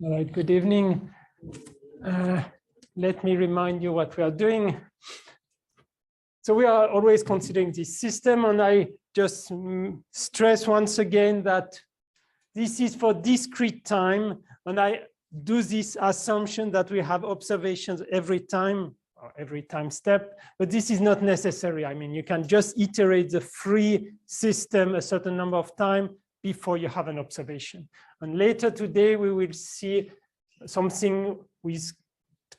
All right, good evening. Let me remind you what we are doing. So we are always considering this system, and I just stress once again that this is for discrete time, and I do this assumption that we have observations every time, or every time step, but this is not necessary. I mean, you can just iterate the free system a certain number of times before you have an observation. And later today, we will see something with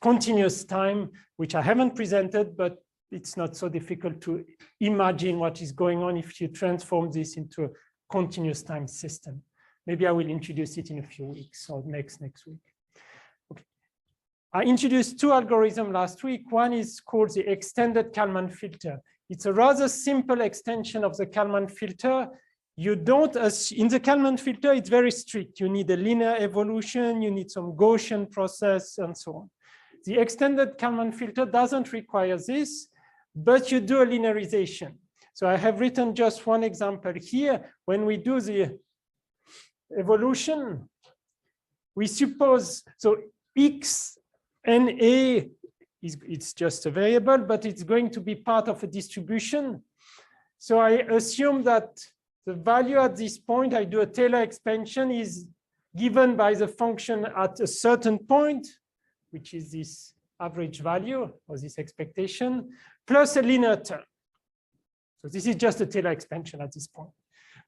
continuous time, which I haven't presented, but it's not so difficult to imagine what is going on if you transform this into a continuous time system. Maybe I will introduce it in a few weeks or next week. Okay. I introduced two algorithms last week. One is called the extended Kalman filter. It's a rather simple extension of the Kalman filter. You don't, in the Kalman filter, it's very strict. You need a linear evolution, you need some Gaussian process, and so on. The extended Kalman filter doesn't require this, but you do a linearization. So I have written just one example here. When we do the evolution, we suppose, so x and a, it's just a variable, but it's going to be part of a distribution. So I assume that the value at this point, I do a Taylor expansion, is given by the function at a certain point, which is this average value or this expectation, plus a linear term. So this is just a Taylor expansion at this point.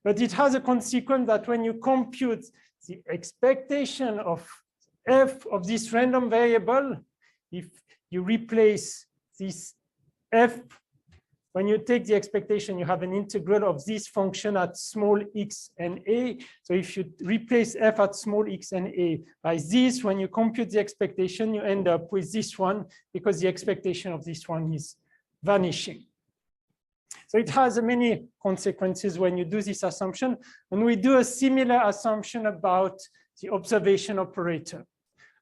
But it has a consequence that when you compute the expectation of f of this random variable, if you replace this f, when you take the expectation, you have an integral of this function at small x and a. So if you replace f at small x and a by this, when you compute the expectation, you end up with this one because the expectation of this one is vanishing. So it has many consequences when you do this assumption. And we do a similar assumption about the observation operator.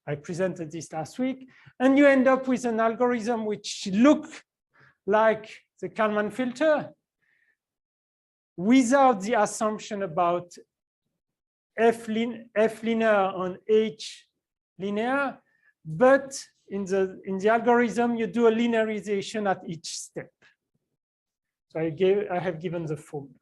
I presented this last week. And you end up with an algorithm which looks like the Kalman filter without the assumption about f linear and h linear, but in the algorithm you do a linearization at each step. So I have given the formula.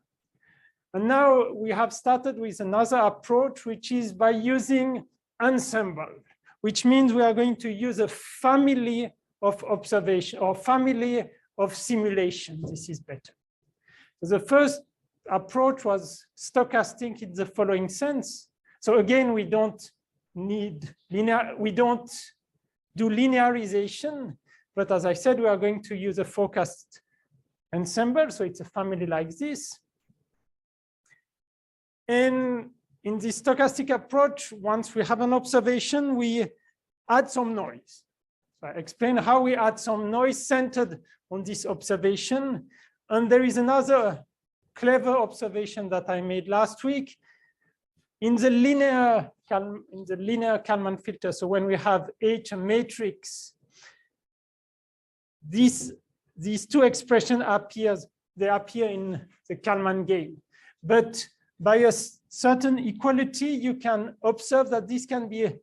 And now we have started with another approach, which is by using ensemble, which means we are going to use a family of observation or family of simulation. This is better. The first approach was stochastic in the following sense. So again, we don't need we don't do linearization, but as I said, we are going to use a forecast ensemble. So it's a family like this. And in this stochastic approach, once we have an observation, we add some noise. So I explain how we add some noise centered on this observation. And there is another clever observation that I made last week. In the linear Kalman filter, so when we have H a matrix, these two expressions appear in the Kalman game. But by a certain equality, you can observe that this can be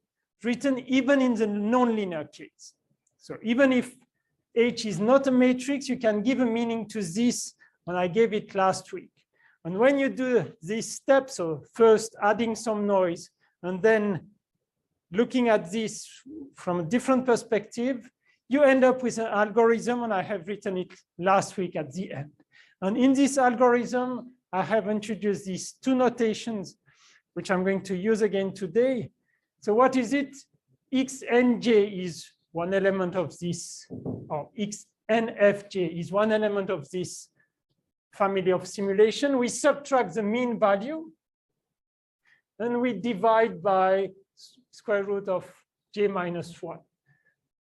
written even in the nonlinear case. So even if H is not a matrix, you can give a meaning to this, and I gave it last week. And when you do this step, so first adding some noise, and then looking at this from a different perspective, you end up with an algorithm, and I have written it last week at the end. And in this algorithm, I have introduced these two notations, which I'm going to use again today. So what is it? X and j is one element of this, or x and fj is one element of this family of simulation. We subtract the mean value, and we divide by square root of j minus 1.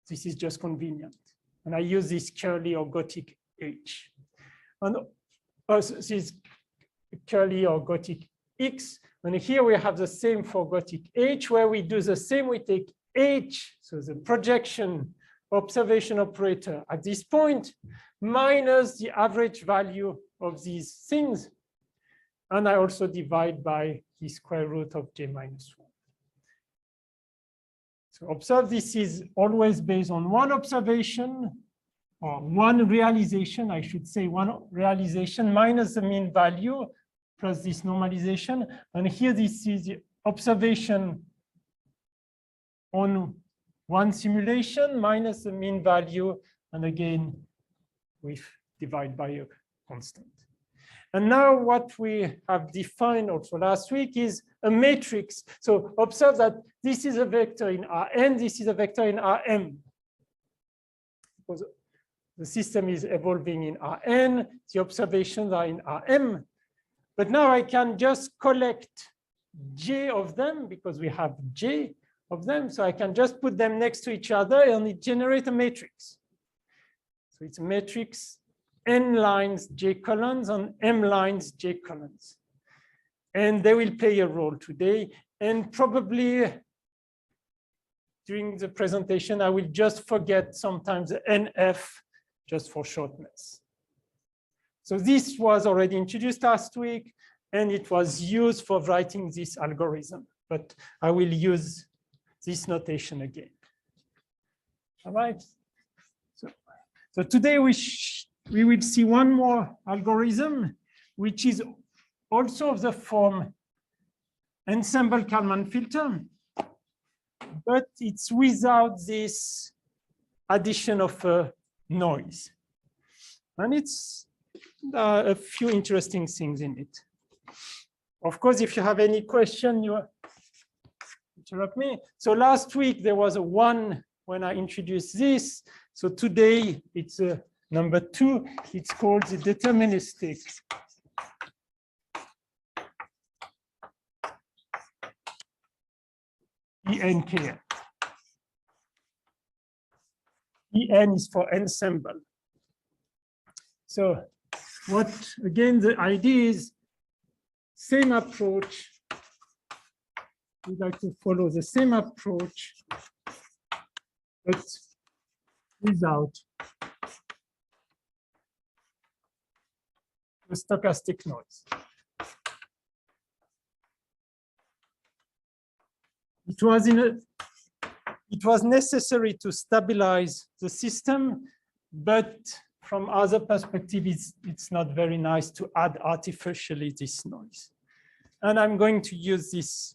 This is just convenient. And I use this curly or Gothic h. And this is curly or Gothic x. And here we have the same for Gothic h, where we do the same. We take h, so the projection observation operator at this point, minus the average value of these things. And I also divide by the square root of j minus 1. So observe this is always based on one observation or one realization, I should say one realization minus the mean value plus this normalization. And here this is the observation on one simulation minus the mean value. And again, we divide by a constant. And now what we have defined also last week is a matrix. So observe that this is a vector in Rn, this is a vector in Rm. Because the system is evolving in Rn, the observations are in Rm. But now I can just collect J of them because we have J of them. So I can just put them next to each other and it generates a matrix. So it's a matrix N lines J columns and M lines J columns. And they will play a role today. And probably during the presentation, I will just forget sometimes the NF just for shortness. So this was already introduced last week, and it was used for writing this algorithm. But I will use this notation again. All right. So today we will see one more algorithm, which is also of the form ensemble Kalman filter, but it's without this addition of noise. And it's a few interesting things in it. Of course, if you have any question, you interrupt me. So last week there was a 1 when I introduced this. So today it's a number 2. It's called the deterministic ENKN. EN is for ensemble. So what, again, the idea is same approach. We like to follow the same approach, but without the stochastic noise. It was necessary to stabilize the system, but from other perspectives, it's not very nice to add artificially this noise. And I'm going to use this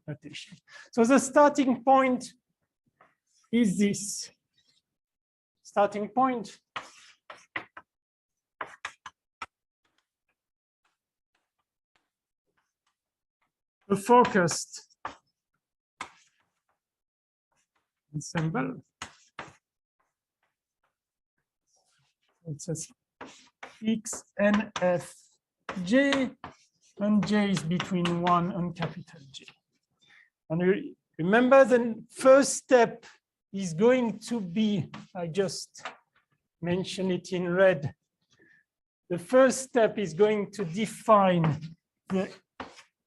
notation. So the starting point is this. Starting point the focused ensemble. It says X, N, F, J, and J is between 1 and capital J. And remember, the first step is going to be, I just mentioned it in red. The first step is going to define the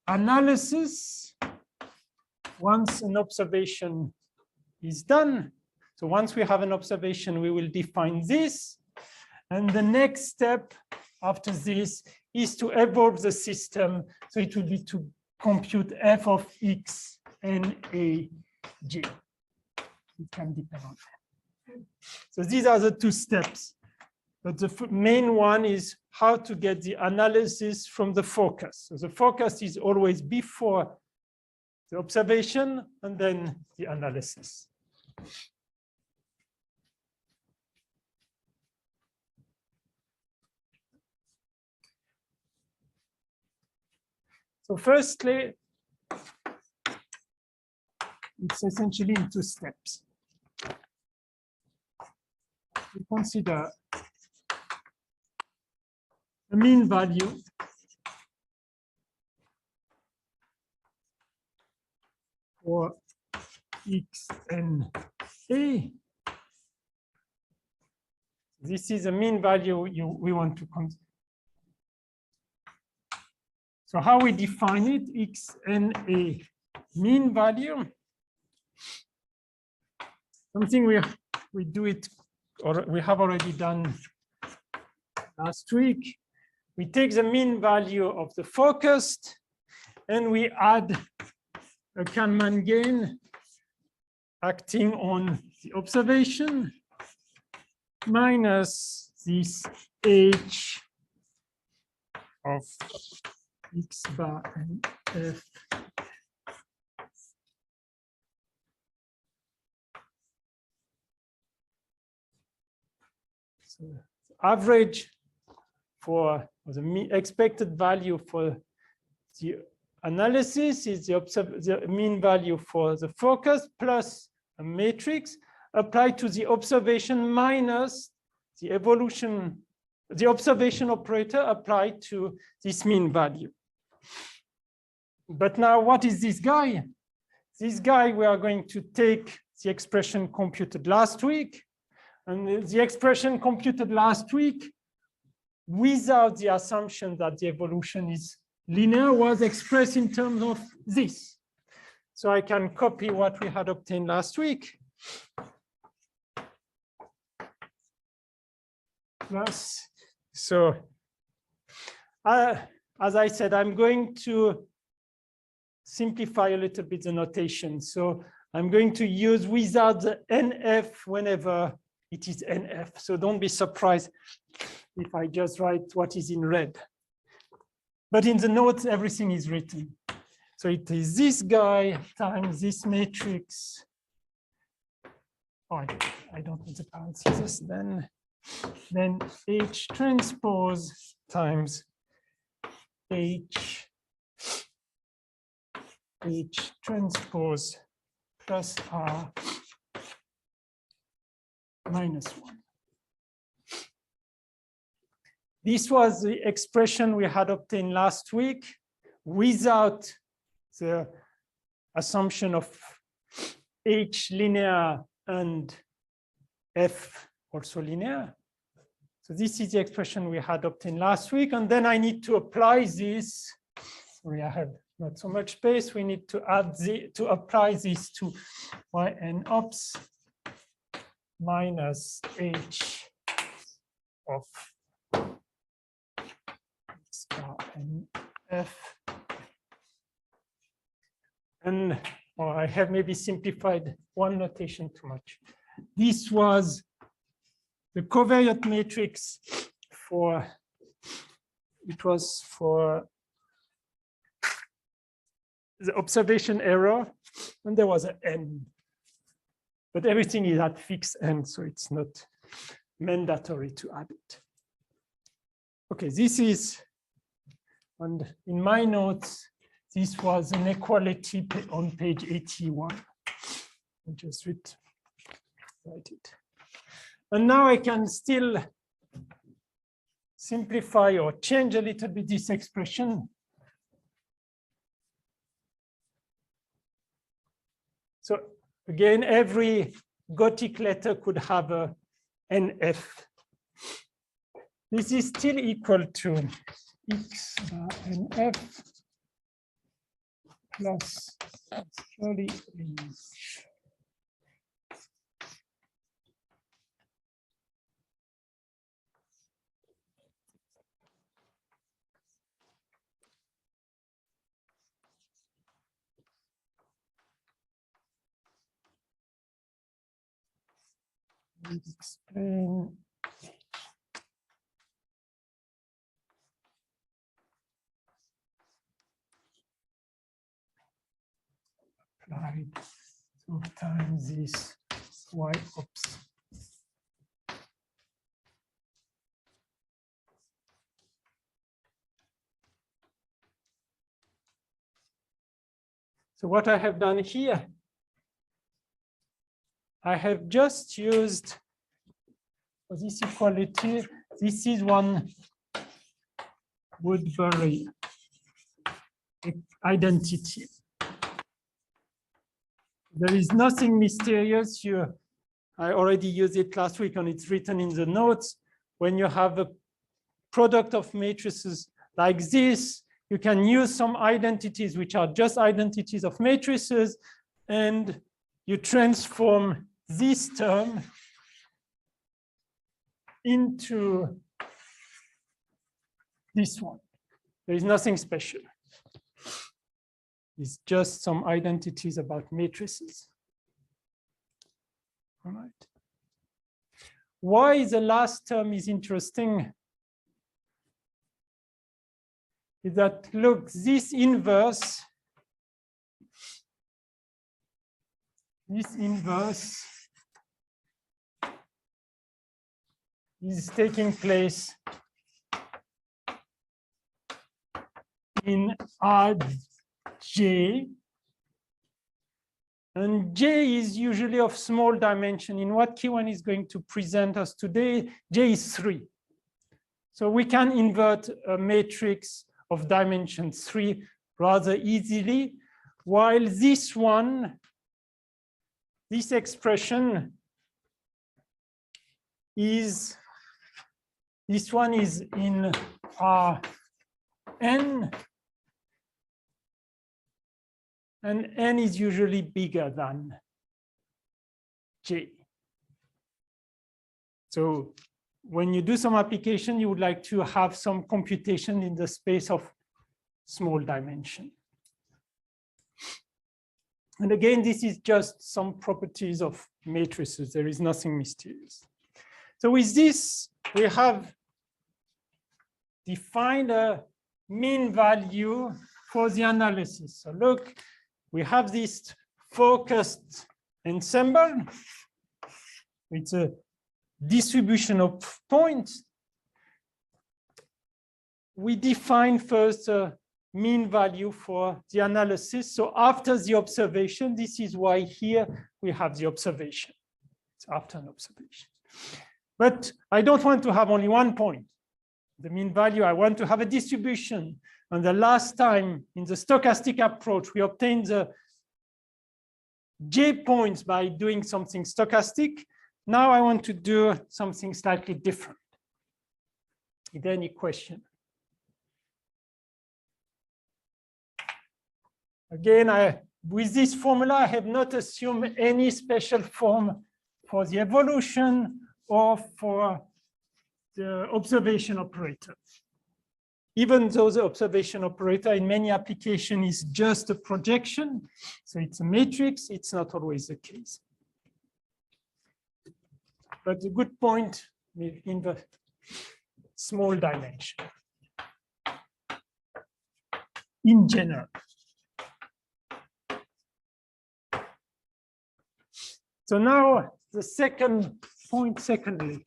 analysis once an observation is done. So once we have an observation, we will define this. And the next step after this is to evolve the system. So it will be to compute f of x, n, a, j. It can depend on that. So these are the two steps. But the main one is how to get the analysis from the focus. So the focus is always before the observation and then the analysis. So firstly, it's essentially in 2 steps. We consider the mean value for x and a. This is a mean value we want to consider. So how we define it, x and a mean value. Something we do it, or we have already done last week. We take the mean value of the focused and we add a Kalman gain acting on the observation minus this H of X bar and F so average for the expected value for the analysis is the mean value for the focus plus a matrix applied to the observation minus the evolution, the observation operator applied to this mean value. But now what is this guy? This guy, we are going to take the expression computed last week, and the expression computed last week without the assumption that the evolution is linear was expressed in terms of this. So I can copy what we had obtained last week. Plus, so as I said, I'm going to simplify a little bit the notation. So I'm going to use without the NF whenever it is NF. So don't be surprised if I just write what is in red. But in the notes, everything is written. So it is this guy times this matrix. Oh, I don't need the parentheses then H transpose times H transpose plus R minus 1. This was the expression we had obtained last week without the assumption of H linear and F also linear. So this is the expression we had obtained last week. And then I need to apply this. Sorry, I have not so much space. We need to add to apply this to yn ops minus H of X bar and F. And I have maybe simplified one notation too much. This was the covariant matrix for, it was for the observation error, and there was an n. But everything is at fixed n, so it's not mandatory to add it. Okay, this is, and in my notes, this was an equality on page 81. I just write it. And now I can still simplify or change a little bit this expression. So again, every Gothic letter could have a NF. This is still equal to X bar NF plus 30. Explain applied 2 times this y ops. So what I have done here, I have just used for this equality, this is one Woodbury identity. There is nothing mysterious here. I already used it last week and it's written in the notes. When you have a product of matrices like this, you can use some identities which are just identities of matrices, and you transform this term into this one. There is nothing special. It's just some identities about matrices. All right. Why the last term is interesting is that, look, this inverse is taking place in Rj, and J is usually of small dimension. In what K1 is going to present us today, J is 3. So we can invert a matrix of dimension 3 rather easily, while this expression is, this one is in Rn, and n is usually bigger than J. So when you do some application, you would like to have some computation in the space of small dimension. And again, this is just some properties of matrices. There is nothing mysterious. So with this, we have defined a mean value for the analysis. So look, we have this focused ensemble. It's a distribution of points. We define first a mean value for the analysis. So after the observation, this is why here we have the observation. It's after an observation. But I don't want to have only one point. The mean value, I want to have a distribution. And the last time in the stochastic approach, we obtained the J points by doing something stochastic. Now I want to do something slightly different. Is there any question? Again, with this formula, I have not assumed any special form for the evolution or for the observation operator. Even though the observation operator in many applications is just a projection, so it's a matrix, it's not always the case. But the good point in the small dimension in general. So now the second point, secondly.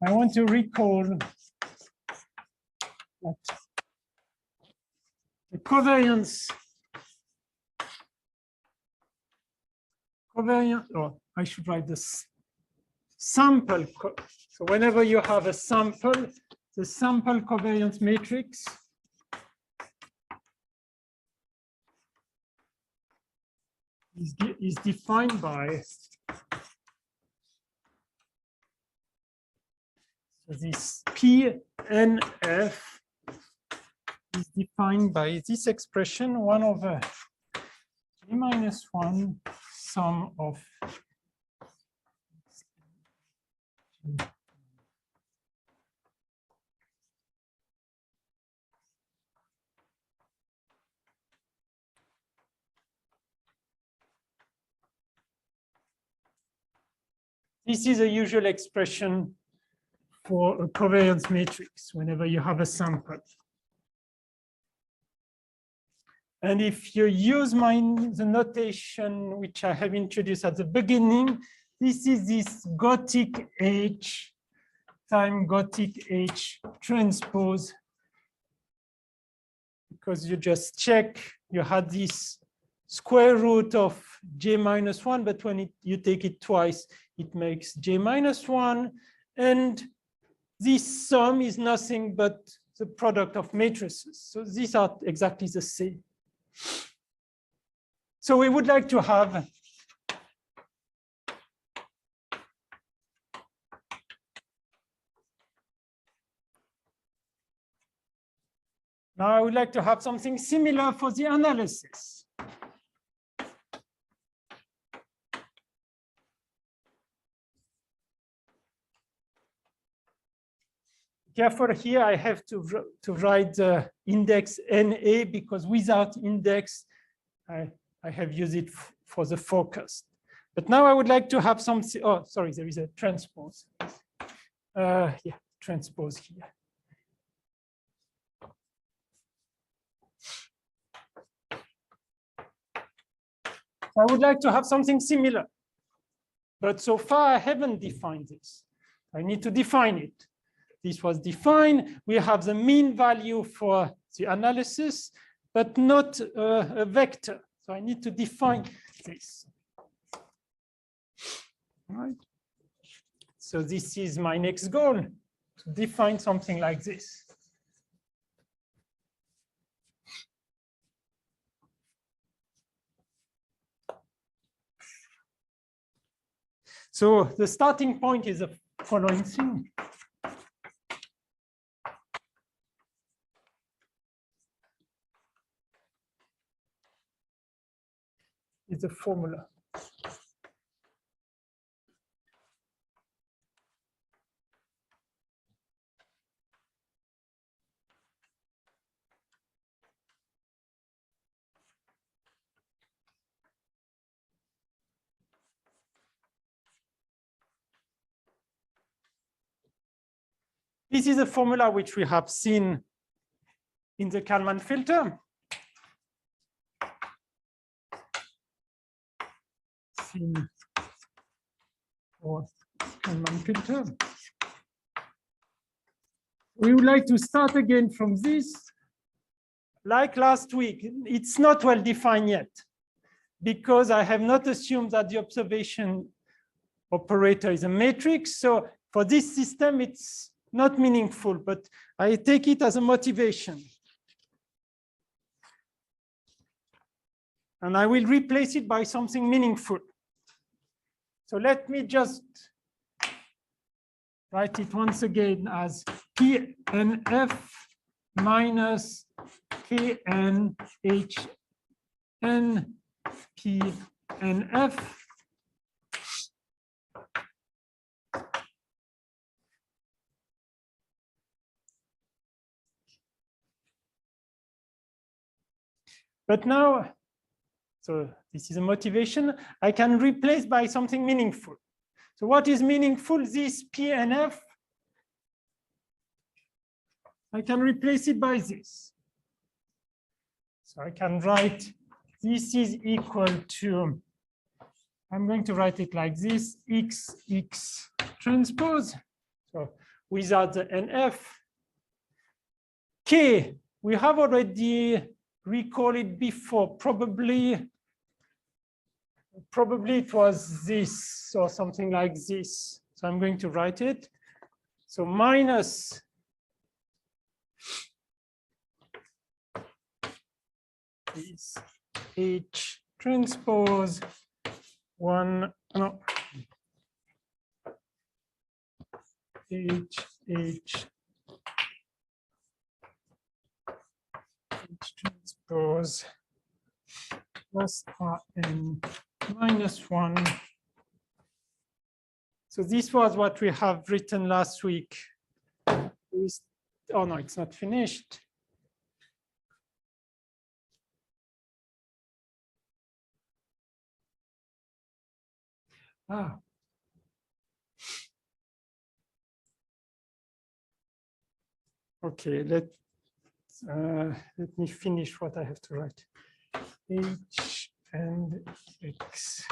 I want to recall that the covariance, or I should write this sample. So whenever you have a sample, the sample covariance matrix is defined by this PNF is defined by this expression 1 over J minus 1 sum of this is a usual expression for a covariance matrix whenever you have a sample. And if you use the notation which I have introduced at the beginning, this is this Gothic H time Gothic H transpose, because you just check, you had this square root of J minus 1, but when you take it twice, it makes J minus 1. And this sum is nothing but the product of matrices. So these are exactly the same. So we would like to have now I would like to have something similar for the analysis. Careful here, I have to write the index NA, because without index, I have used it for the forecast. But now I would like to have something. Oh, sorry, there is a transpose. Yeah, transpose here. I would like to have something similar. But so far, I haven't defined this. I need to define it. This was defined. We have the mean value for the analysis, but not a vector. So I need to define this. All right. So this is my next goal, to define something like this. So the starting point is the following thing. Is a formula. This is a formula which we have seen in the Kalman filter. Seen for Kalman filter. We would like to start again from this. Like last week, it's not well defined yet, because I have not assumed that the observation operator is a matrix. So for this system, it's not meaningful, but I take it as a motivation. And I will replace it by something meaningful. So let me just write it once again as PNF minus KNHN PNF. But now, so this is a motivation, I can replace by something meaningful. So what is meaningful? This PNF, I can replace it by this. So I can write this is equal to, I'm going to write it like this, XX transpose. So without the NF. K, we have already recalled it before, probably it was this or something like this. So I'm going to write it. So minus is H transpose 1, no, H transpose plus Rn minus 1. So this was what we have written last week. Oh no, it's not finished. Ah. Okay, let me finish what I have to write. H and X.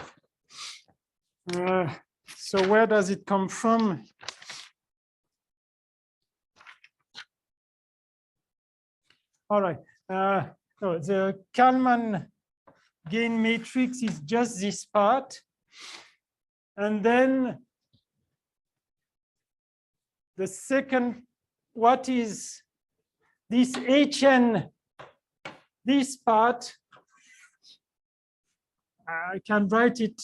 So where does it come from? All right. So the Kalman gain matrix is just this part. And then the second, what is this Hn, this part? I can write it.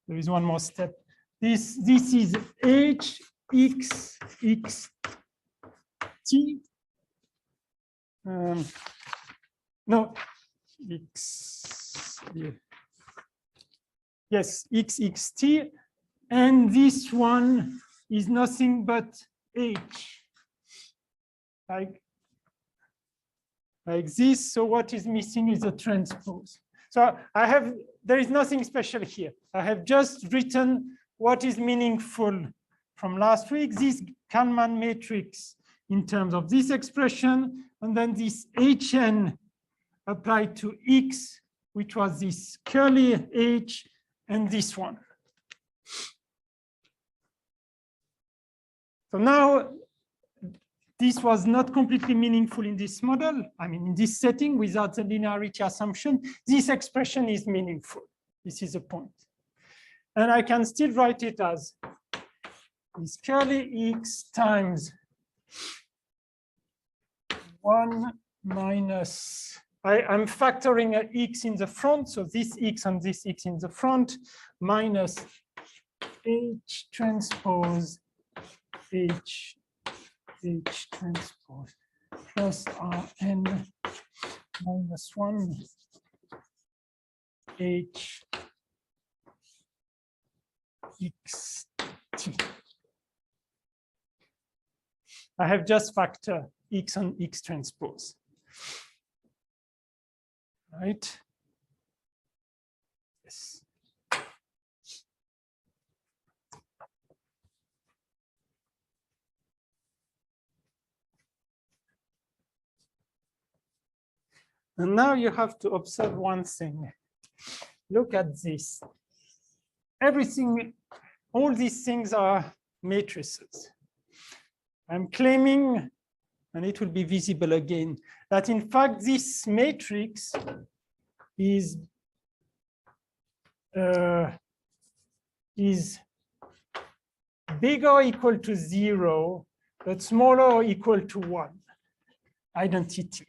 There is one more step. This is H X X T. No, X. Yeah. Yes, XXT. And this one is nothing but H. Like this. So what is missing is a transpose. So there is nothing special here. I have just written what is meaningful from last week, this Kalman matrix in terms of this expression, and then this Hn applied to X, which was this curly H and this one. So now, this was not completely meaningful in this model. I mean, in this setting, without the linearity assumption, this expression is meaningful. This is the point. And I can still write it as this curly X times 1 minus, I'm factoring a X in the front, so this X and this X in the front, minus H transpose H transpose plus Rn minus 1 H X T. I have just factor X and X transpose, right? Yes. And now you have to observe one thing. Look at this. Everything, all these things are matrices. I'm claiming, and it will be visible again, that in fact this matrix is bigger or equal to 0, but smaller or equal to 1 identity.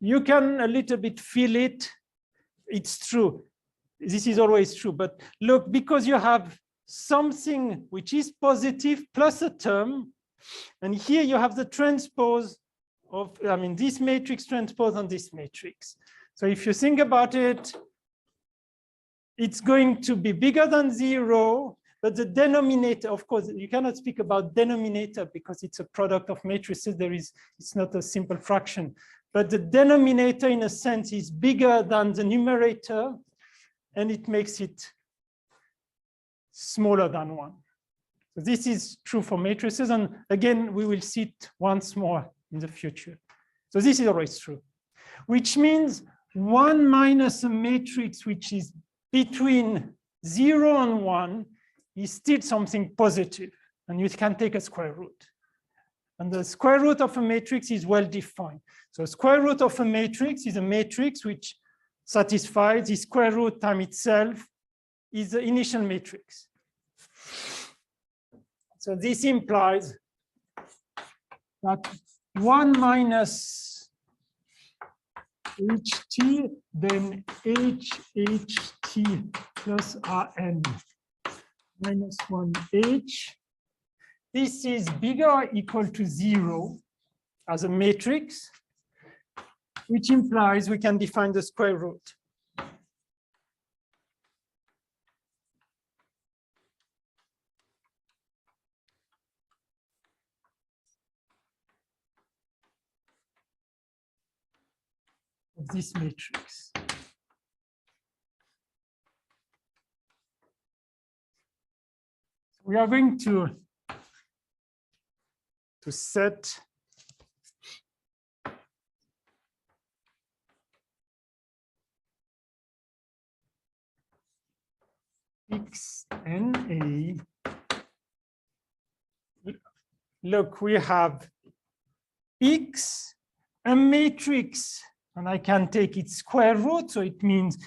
You can a little bit feel it. It's true. This is always true. But look, because you have something which is positive plus a term, and here you have the transpose of, I mean, this matrix transpose on this matrix. So if you think about it, it's going to be bigger than 0, but the denominator, of course, you cannot speak about denominator because it's a product of matrices. It's not a simple fraction. But the denominator, in a sense, is bigger than the numerator, and it makes it smaller than 1. So this is true for matrices. And again, we will see it once more in the future. So this is always true, which means 1 minus a matrix which is between 0 and 1 is still something positive, and you can take a square root. And the square root of a matrix is well defined. So square root of a matrix is a matrix which satisfies the square root time itself is the initial matrix. So this implies that 1 minus HT, then HHT plus Rn minus 1H. This is bigger or equal to 0 as a matrix, which implies we can define the square root. Of this matrix. We are going to set X and A. Look, we have X, a matrix, and I can take its square root. So it means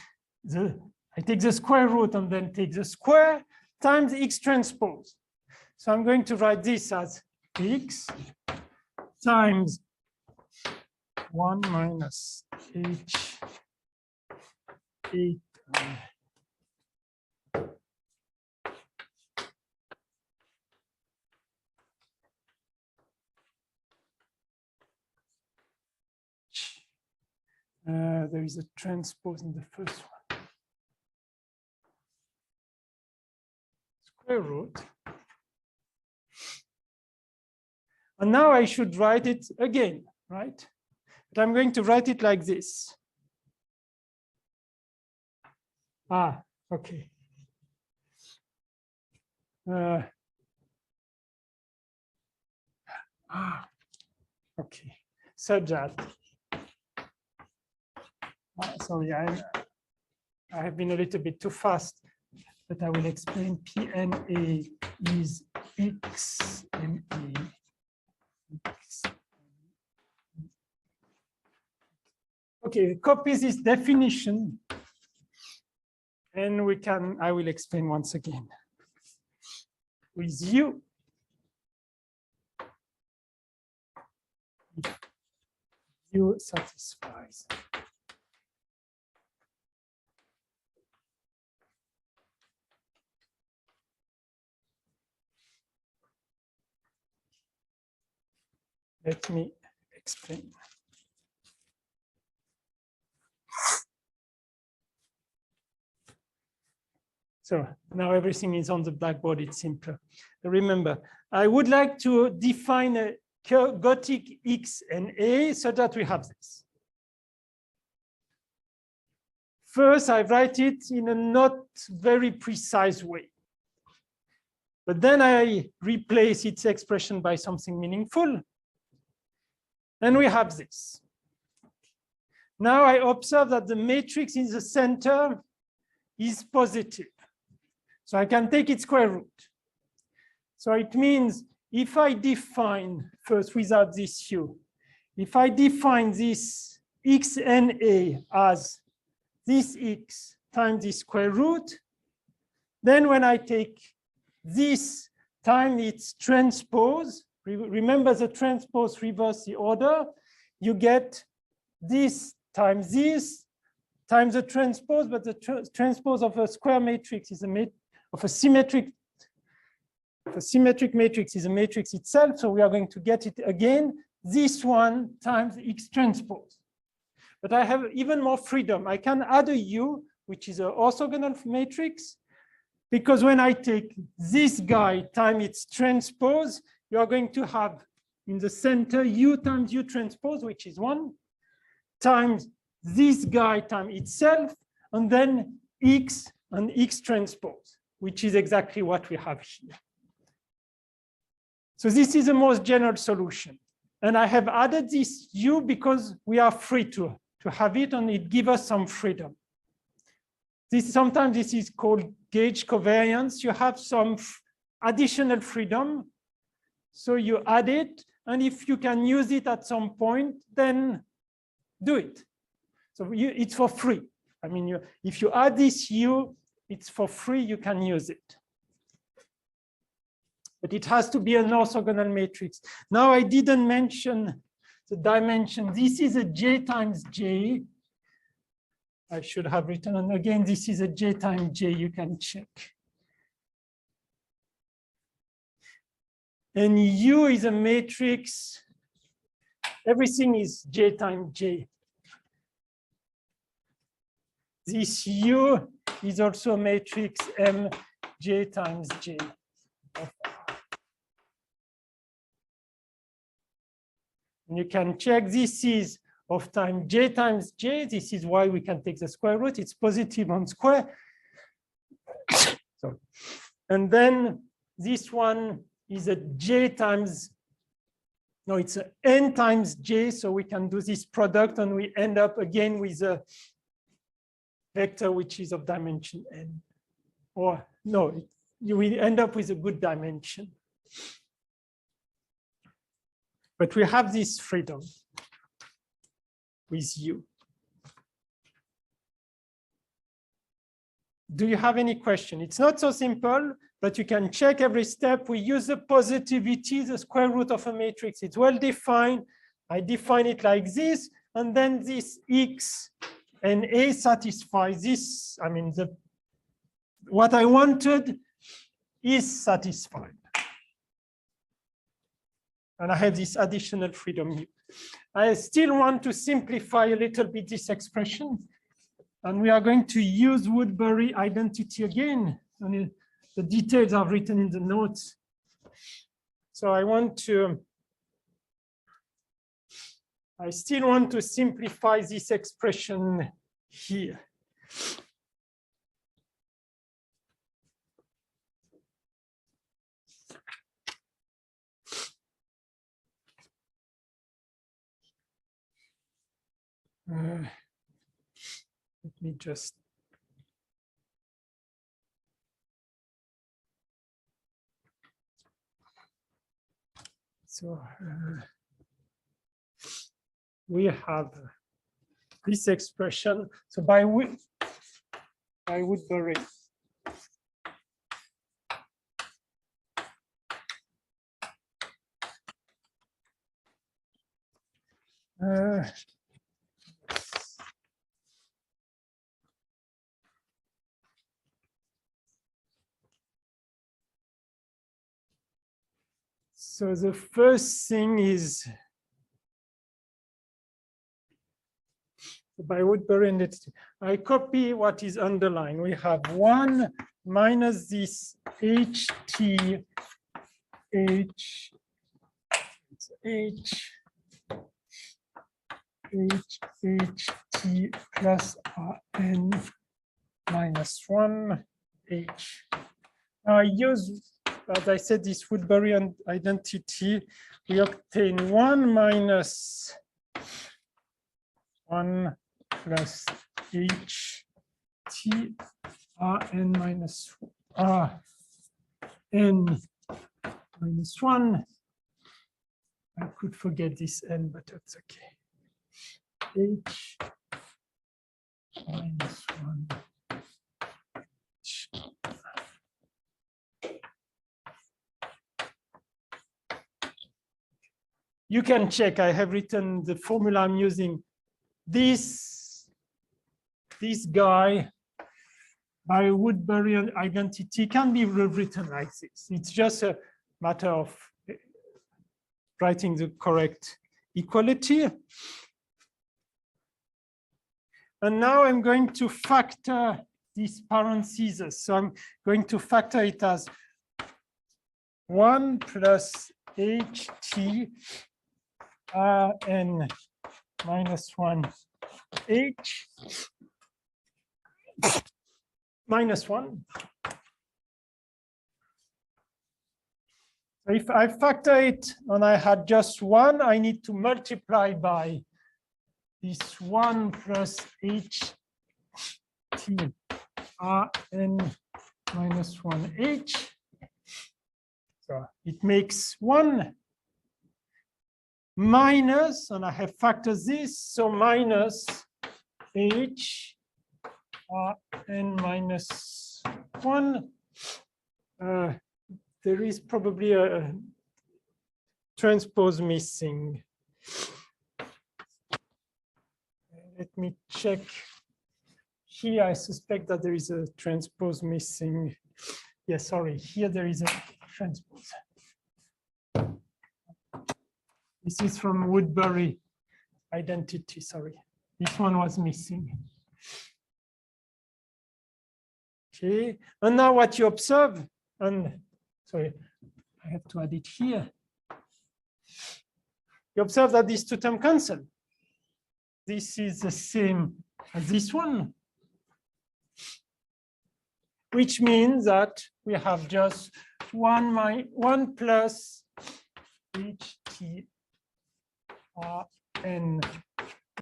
I take the square root and then take the square times X transpose. So I'm going to write this as X times 1 minus H 8 there is a transpose in the first one. Square root. And now I should write it again, right? But I'm going to write it like this. Ah, okay. Okay, such that. Sorry, I have been a little bit too fast, but I will explain. PNA is XNA. Okay, copy this definition, and I will explain once again. With U, U satisfies. Let me explain. So now everything is on the blackboard, it's simpler. Remember, I would like to define a Gothic X and A so that we have this. First, I write it in a not very precise way. But then I replace its expression by something meaningful. And we have this. Now I observe that the matrix in the center is positive. So I can take its square root. So it means if I define, first without this U, if I define this X and A as this X times the square root, then when I take this times its transpose, remember the transpose reverse the order, you get this times the transpose, but the transpose of a square matrix is of a symmetric matrix is a matrix itself. So we are going to get it again, this one times X transpose. But I have even more freedom. I can add a U, which is an orthogonal matrix, because when I take this guy times its transpose, you are going to have in the center U times U transpose, which is 1, times this guy times itself, and then X and X transpose, which is exactly what we have here. So this is the most general solution. And I have added this U because we are free to have it, and it gives us some freedom. Sometimes this is called gauge covariance. You have some additional freedom. So you add it, and if you can use it at some point, then do it. So it's for free. I mean, if you add this U, it's for free, you can use it. But it has to be an orthogonal matrix. Now I didn't mention the dimension. This is a J times J. I should have written, and again, this is a J times J, you can check. And U is a matrix. Everything is J times J. This U is also a matrix M J times J. And you can check this is of time J times J. This is why we can take the square root. It's positive on square. So, and then this one is a J times, no, it's a N times J. So we can do this product and we end up again with a vector which is of dimension N. Or no, we end up with a good dimension. But we have this freedom with U. Do you have any question? It's not so simple, but you can check every step. We use the positivity, the square root of a matrix. It's well defined. I define it like this, and then this X and A satisfies this. I mean, what I wanted is satisfied. And I have this additional freedom here. I still want to simplify a little bit this expression. And we are going to use Woodbury identity again. And the details are written in the notes. So I want to I still want to simplify this expression here. Let me just. So we have this expression. So by Woodbury. So the first thing is by Woodbury and I copy what is underlined. We have 1 minus this HT HT plus Rn minus 1 H. Now I use, as I said, this Woodbury identity. We obtain 1 minus 1 plus H T Rn minus Rn minus 1. I could forget this N, but that's okay. H minus 1. H. You can check. I have written the formula I'm using. This guy by Woodbury identity can be rewritten like this. It's just a matter of writing the correct equality. And now I'm going to factor these parentheses. So I'm going to factor it as 1 plus HT Rn minus 1 H minus 1. So if I factor it and I had just 1, I need to multiply by this 1 plus H T Rn minus 1 H. So it makes 1 minus, and I have factored this, so minus H Rn minus 1. There is probably a transpose missing. Let me check. Here, I suspect that there is a transpose missing. Yes, sorry, here there is a transpose. This is from Woodbury identity, sorry. This one was missing. Okay, and now what you observe, and sorry, I have to add it here. You observe that these two terms cancel. This is the same as this one, which means that we have just 1 plus HT Rn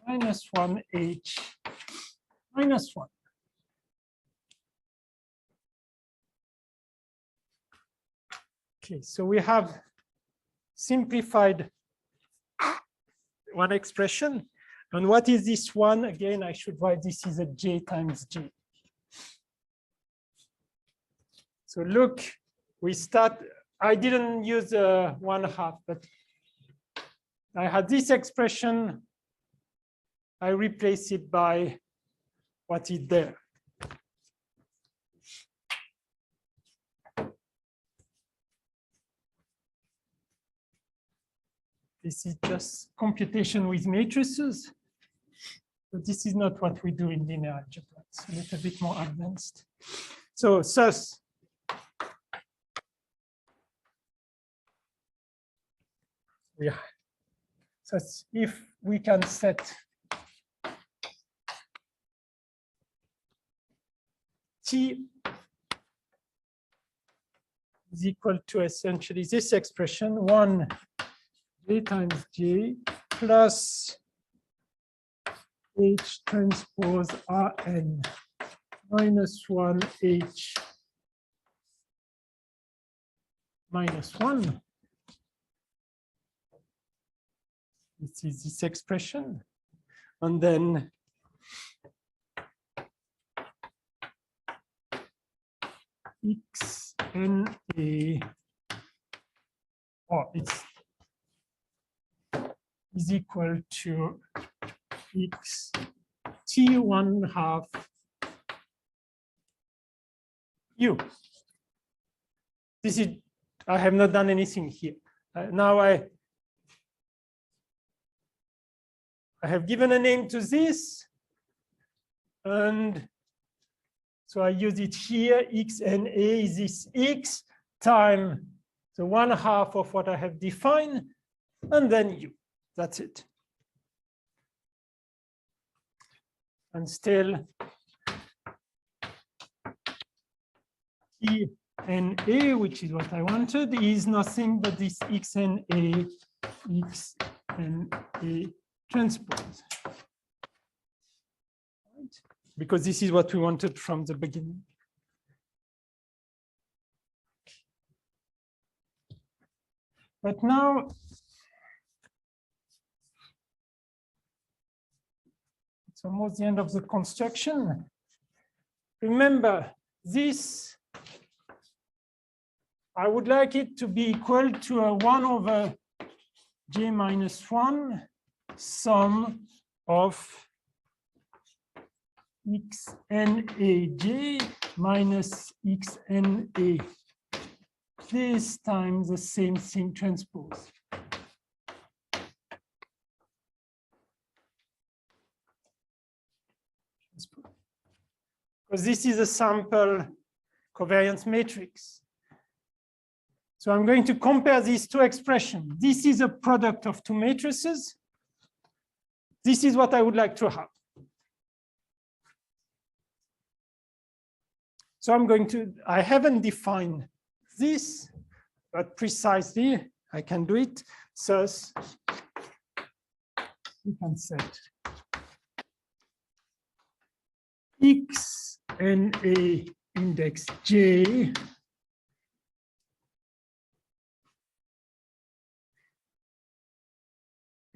minus 1 H minus 1. Okay, so we have simplified one expression. And what is this one? Again, I should write this is a J times J. So look, we start, I didn't use 1/2, but I had this expression. I replace it by what is there. This is just computation with matrices. But this is not what we do in linear algebra. It's a little bit more advanced. So thus, if we can set T is equal to essentially this expression, 1 J times J plus H transpose Rn minus 1 H minus 1. This is this expression. And then X N A, it's is equal to X T 1/2 U. This is, I have not done anything here. Now I have given a name to this, and so I use it here. X and A is this X time the 1/2 of what I have defined, and then U. That's it. And still T and A, which is what I wanted, is nothing but this X and A transpose. Right? Because this is what we wanted from the beginning. But now it's almost the end of the construction. Remember, this, I would like it to be equal to a 1 over J minus 1 sum of X N A J minus X N A this times the same thing transpose. Because this is a sample covariance matrix. So I'm going to compare these two expressions. This is a product of two matrices. This is what I would like to have. So I'm going to, I haven't defined this, but precisely I can do it. So we can set X and A index J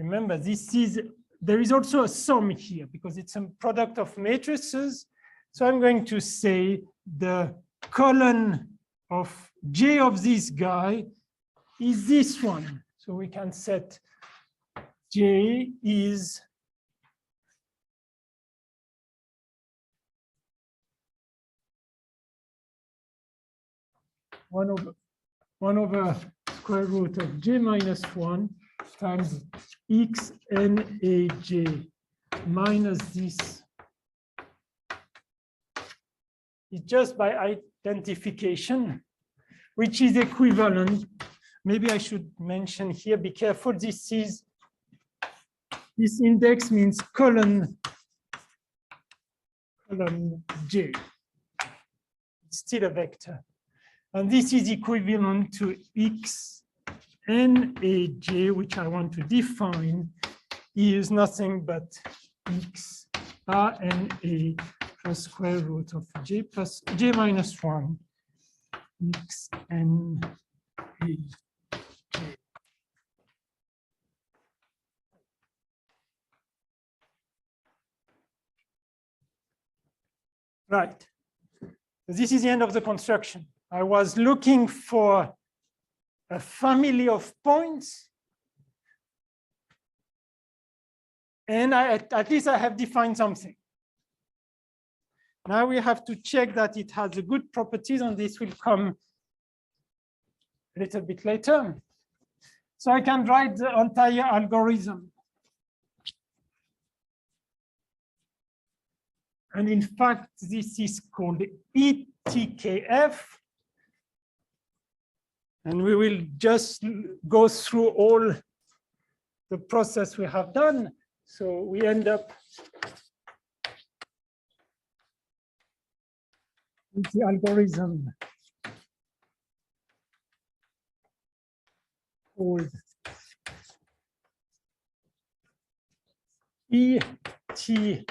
remember, this is, there is also a sum here because it's a product of matrices. So I'm going to say the column of J of this guy is this one. So we can set J is one over square root of J minus 1 times X N A J minus this. It's just by identification, which is equivalent. Maybe I should mention here, be careful, this index means column J. It's still a vector. And this is equivalent to X N A J, which I want to define, is nothing but X R N A plus square root of J plus J minus 1 X N A J. Right. This is the end of the construction. I was looking for a family of points, and at least I have defined something. Now we have to check that it has the good properties, and this will come a little bit later. So I can write the entire algorithm. And in fact, this is called ETKF. And we will just go through all the process we have done. So we end up with the algorithm called ETKF.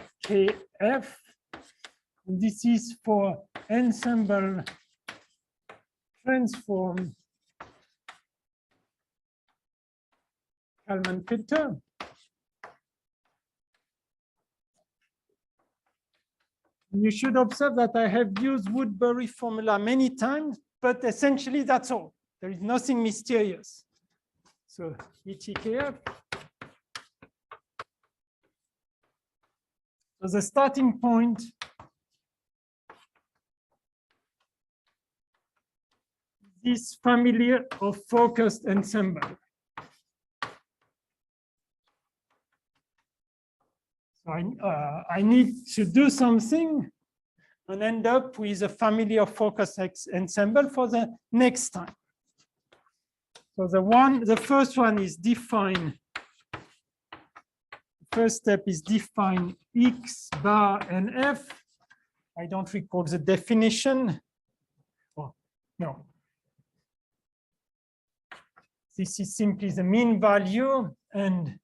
And this is for ensemble transform Kalman filter. You should observe that I have used Woodbury formula many times, but essentially that's all. There is nothing mysterious. So ETKF. So the starting point is family of focused ensemble. So I need to do something and end up with a family of focused ensemble for the next time. So the first one is define. First step is define X bar and F. I don't recall the definition. Oh, no. This is simply the mean value and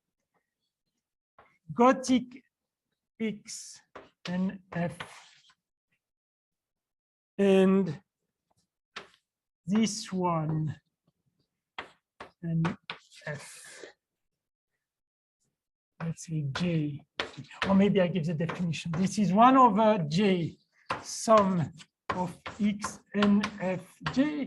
Gothic X and F. And this one and F. Let's say J, or maybe I give the definition. This is 1 over J, sum of X and F J.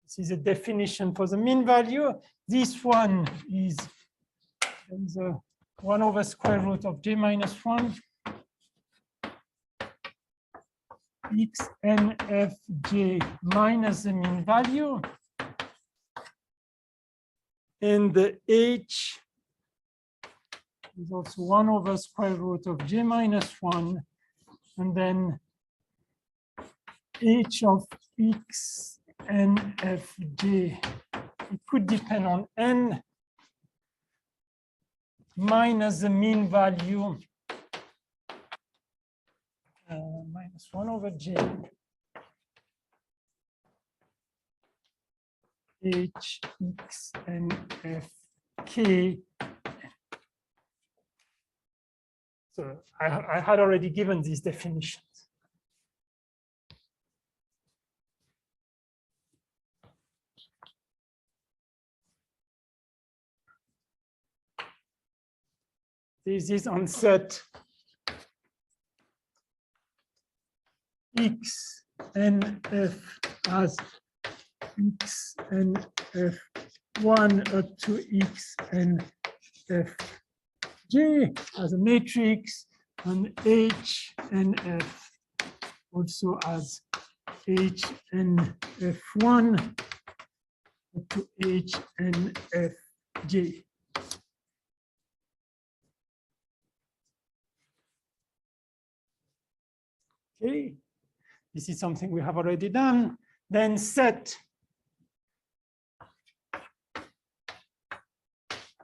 This is a definition for the mean value. This one is the 1 over square root of J minus 1. X and F J minus the mean value. And the H is also 1 over square root of J minus 1. And then H of X and F J, it could depend on N minus the mean value minus 1 over J. H, X, and F, K. So I had already given these definitions. This is on set X and F as X and F1 up to X and Fj as a matrix, and H and F also as H and F1 up to H and Fj. Okay, this is something we have already done. Then set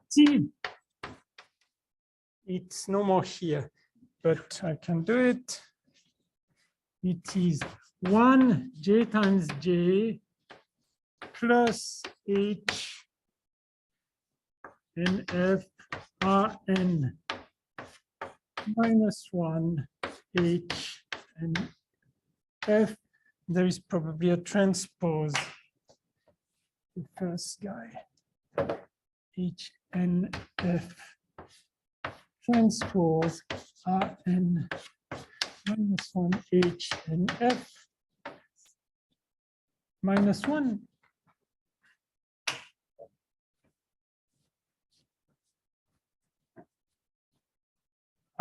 T. It's no more here, but I can do it. It is 1 J times J plus H and F Rn minus 1 H and F. There is probably a transpose. The first guy, H and F transpose Rn minus 1 H and F minus 1.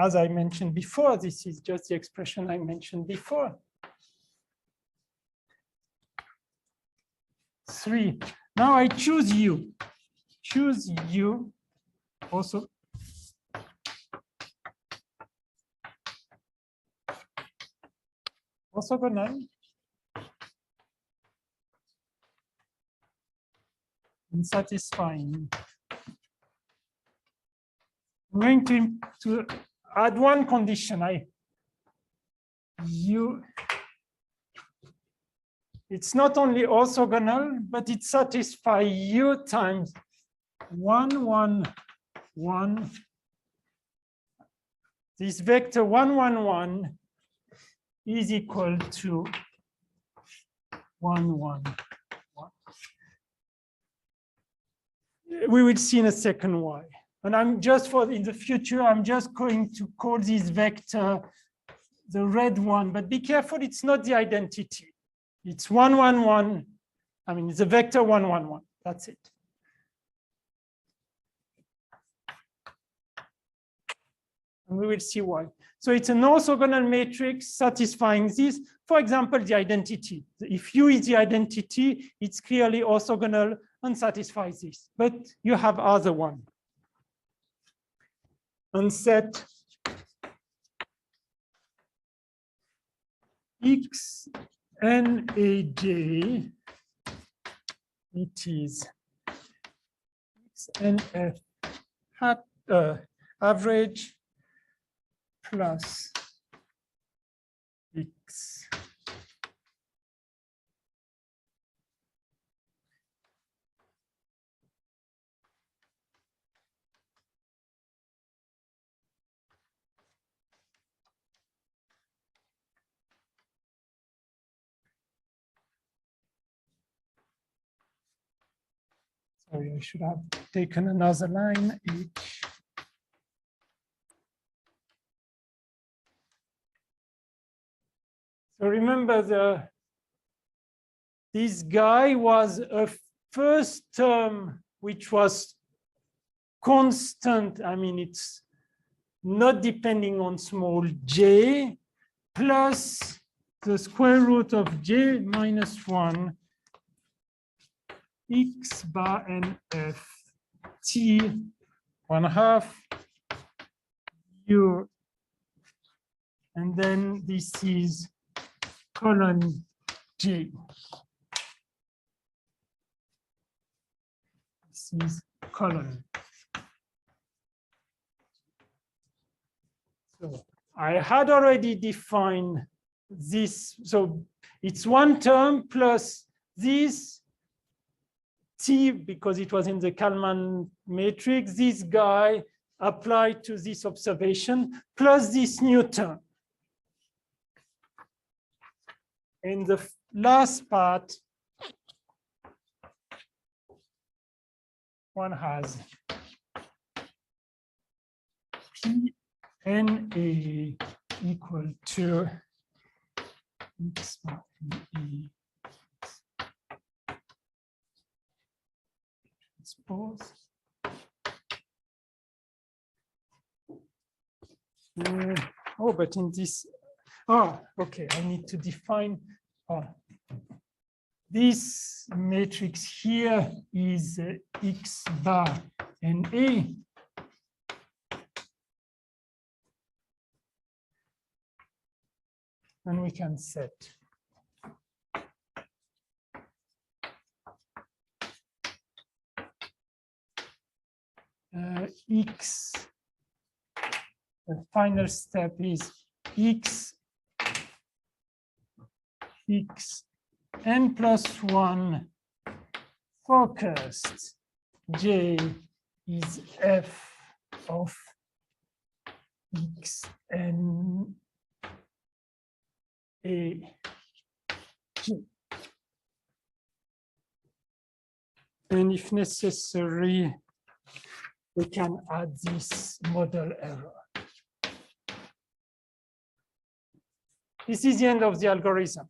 As I mentioned before, this is just the expression I mentioned before. 3. Now I choose U. Choose U. Also, orthogonal. and satisfying. I'm going to add one condition. It's not only orthogonal, but it satisfies U times 1, 1, 1. This vector 1, 1, 1 is equal to 1, 1, 1. We will see in a second why. And I'm just in the future, I'm just going to call this vector the red one, but be careful, it's not the identity. It's 1, 1, 1. I mean, it's a vector 1, 1, 1. That's it. And we will see why. So it's an orthogonal matrix satisfying this. For example, the identity. If U is the identity, it's clearly orthogonal and satisfies this. But you have other one. And set X and AJ, it is X and F hat average plus X. Sorry, I should have taken another line. H. So remember, this guy was a first term which was constant. I mean, it's not depending on small j, plus the square root of j minus 1 X bar and F T 1/2 U, and then this is colon J. This is colon. So I had already defined this. So it's one term plus this T, because it was in the Kalman matrix, this guy applied to this observation, plus this new term. In the last part, one has P N A equal to X bar E. Suppose. Oh, but in this, okay, I need to define, this matrix here is X bar and A. And we can set X, the final step is X n plus 1 focused J is F of X n A J. And if necessary, we can add this model error. This is the end of the algorithm.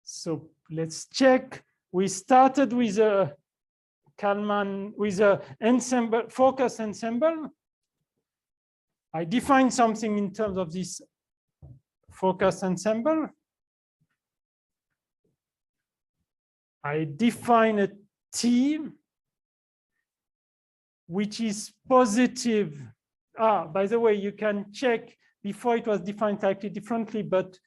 So let's check. We started with a Kalman, with a ensemble, focus ensemble. I defined something in terms of this focus ensemble. I define a T which is positive. By the way, you can check, before it was defined slightly differently, but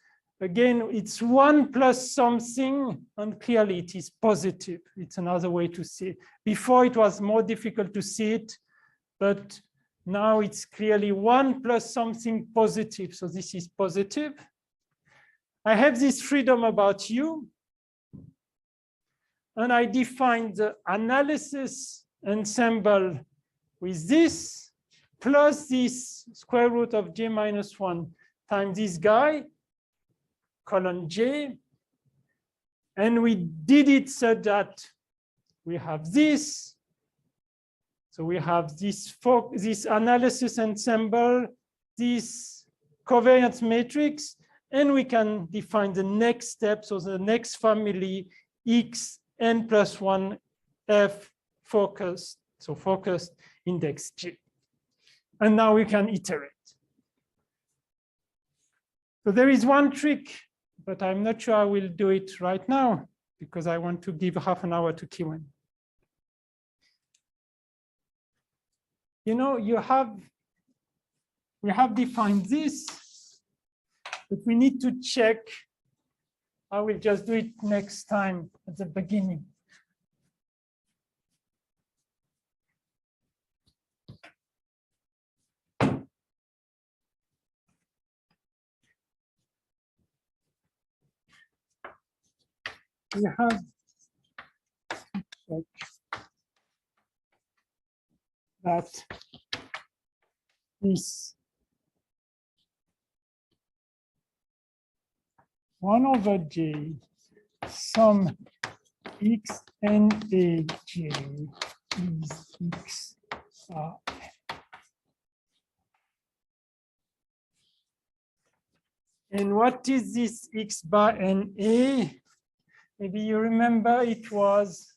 again, it's 1 plus something, and clearly it is positive. It's another way to see it. Before it was more difficult to see it, but now it's clearly 1 plus something positive. So this is positive. I have this freedom about U, and I define the analysis ensemble with this plus this square root of j minus 1 times this guy, colon j. And we did it so that we have this. So we have this analysis ensemble, this covariance matrix, and we can define the next step. So the next family, x n plus 1 f focused, so focused index G. And now we can iterate. So there is one trick, but I'm not sure I will do it right now because I want to give half an hour to Q&A. You know, we have defined this, but we need to check. I will just do it next time at the beginning. We have to check that this 1 over j sum x n a j is x bar. And what is this x bar n a? Maybe you remember it was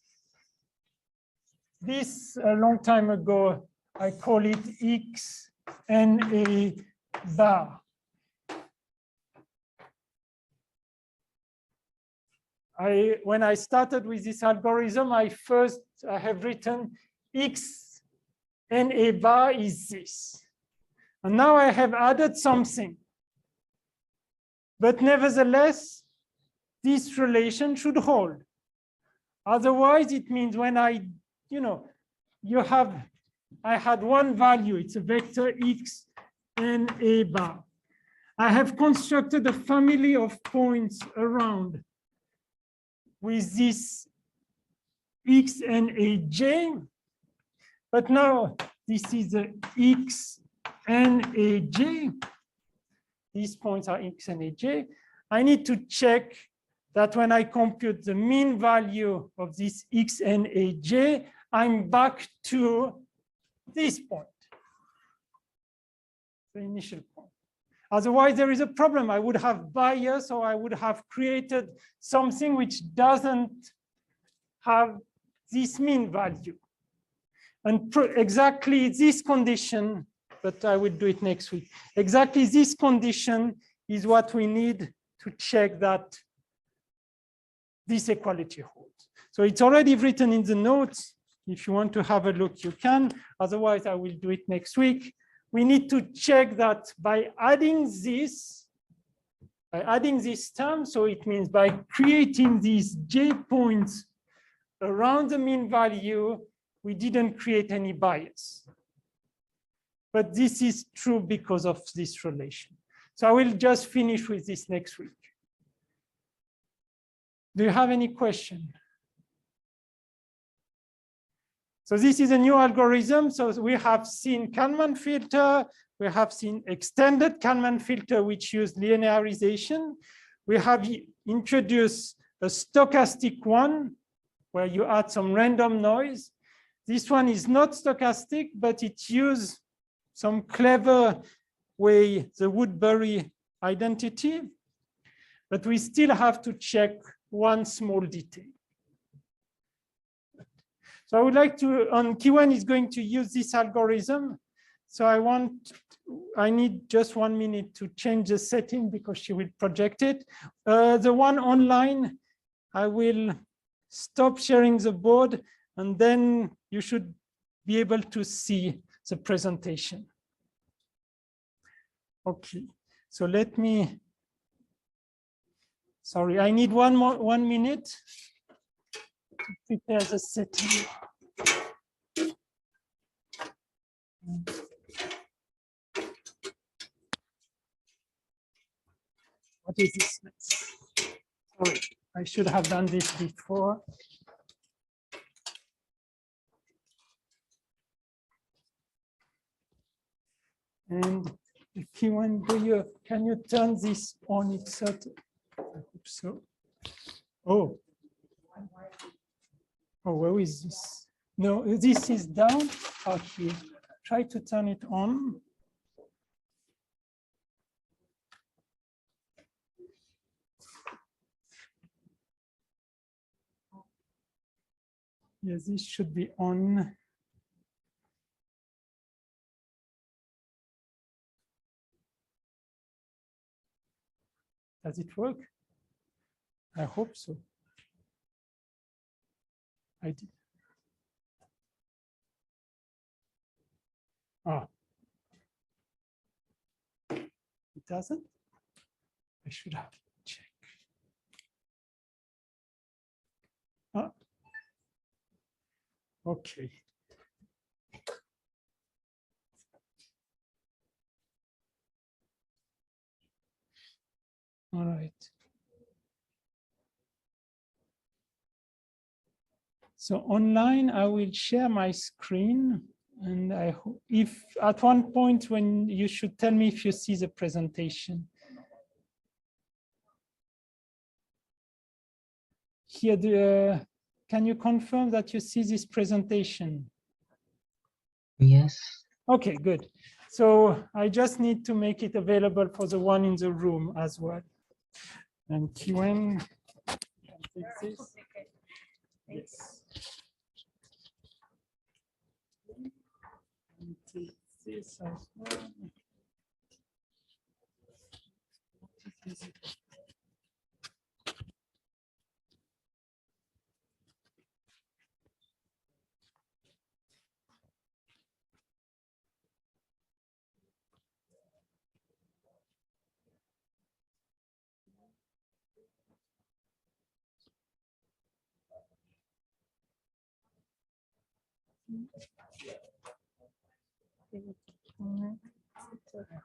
this a long time ago. I call it x n a bar. When I started with this algorithm, I have written x n a bar is this. And now I have added something. But nevertheless, this relation should hold. Otherwise, it means when I had one value, it's a vector x n a bar. I have constructed a family of points around with this x n a j, but now this is the x n a j. These points are x n a j. I need to check that when I compute the mean value of this x n a j, I'm back to this point, the initial point. Otherwise, there is a problem. I would have bias, or I would have created something which doesn't have this mean value. And exactly this condition, but I will do it next week. Exactly this condition is what we need to check that this equality holds. So it's already written in the notes. If you want to have a look, you can. Otherwise, I will do it next week. We need to check that by adding this term, so it means by creating these j points around the mean value, we didn't create any bias. But this is true because of this relation. So I will just finish with this next week. Do you have any question? So this is a new algorithm. So we have seen Kalman filter. We have seen extended Kalman filter, which use linearization. We have introduced a stochastic one, where you add some random noise. This one is not stochastic, but it uses some clever way, the Woodbury identity. But we still have to check one small detail. So I would like to, Kiwen is going to use this algorithm. So I need just 1 minute to change the setting because she will project it. The one online, I will stop sharing the board, and then you should be able to see the presentation. Okay, so let me Sorry, I need 1 minute to prepare the setting. What is this? Sorry, I should have done this before. And the key one, can you turn this on itself? I hope so. Oh, where is this? No, this is down out here. Try to turn it on. Yes, this should be on. Does it work? I hope so. I did. Ah. It doesn't? I should have checked. Ah. Okay. All right. So online, I will share my screen, and I hope if at one point when you should tell me if you see the presentation. Here, can you confirm that you see this presentation? Yes. Okay, good. So I just need to make it available for the one in the room as well. And Kiwen, take this. Yes. And take this as well. What is this?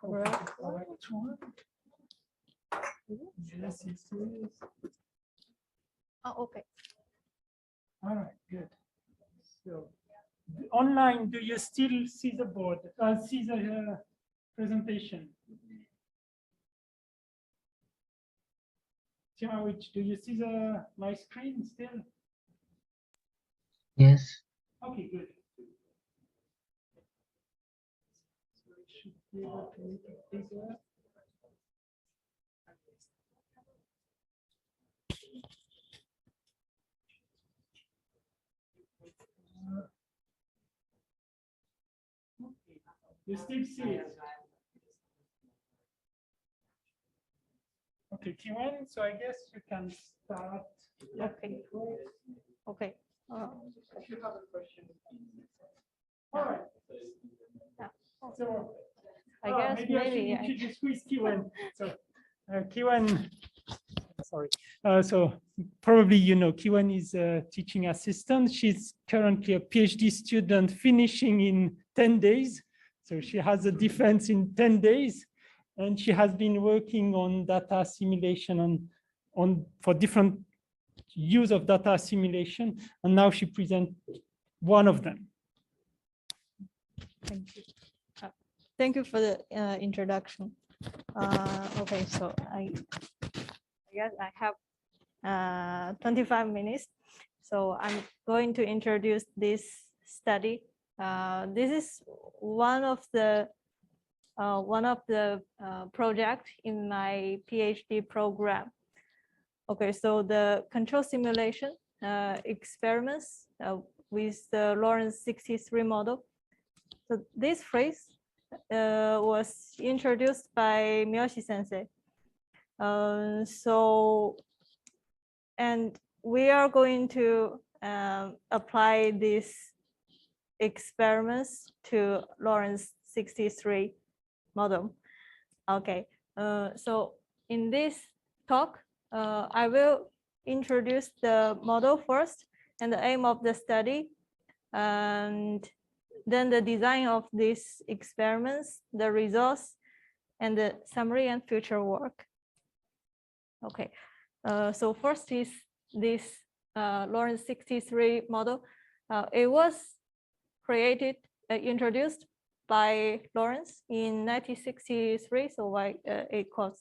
Correct one. Yes, it is. Oh, okay. All right, good. So online, do you still see the board? See the presentation? Which do you see my screen still? Yes. Okay, good. So it should be able to make it bigger. You still see it? Okay, Kiwen, so I guess you can start. Okay. Okay. If you have a question. All right. Yeah. So I guess maybe I should introduce who is Kiwen. So Kiwen, sorry. So probably you know Kiwen is a teaching assistant. She's currently a PhD student finishing in 10 days. So she has a defense in 10 days. And she has been working on data assimilation for different use of data assimilation. And now she presents one of them. Thank you. Thank you for the introduction. Okay, so I guess I have 25 minutes. So I'm going to introduce this study. This is one of the project in my PhD program. Okay, so the control simulation experiments with the Lawrence 63 model. So this phrase was introduced by Miyoshi sensei. And we are going to apply these experiments to Lawrence 63 model. Okay, so in this talk, I will introduce the model first and the aim of the study, and then the design of these experiments, the results, and the summary and future work. Okay, so first is this Lawrence 63 model. It was introduced by Lawrence in 1963, so why it called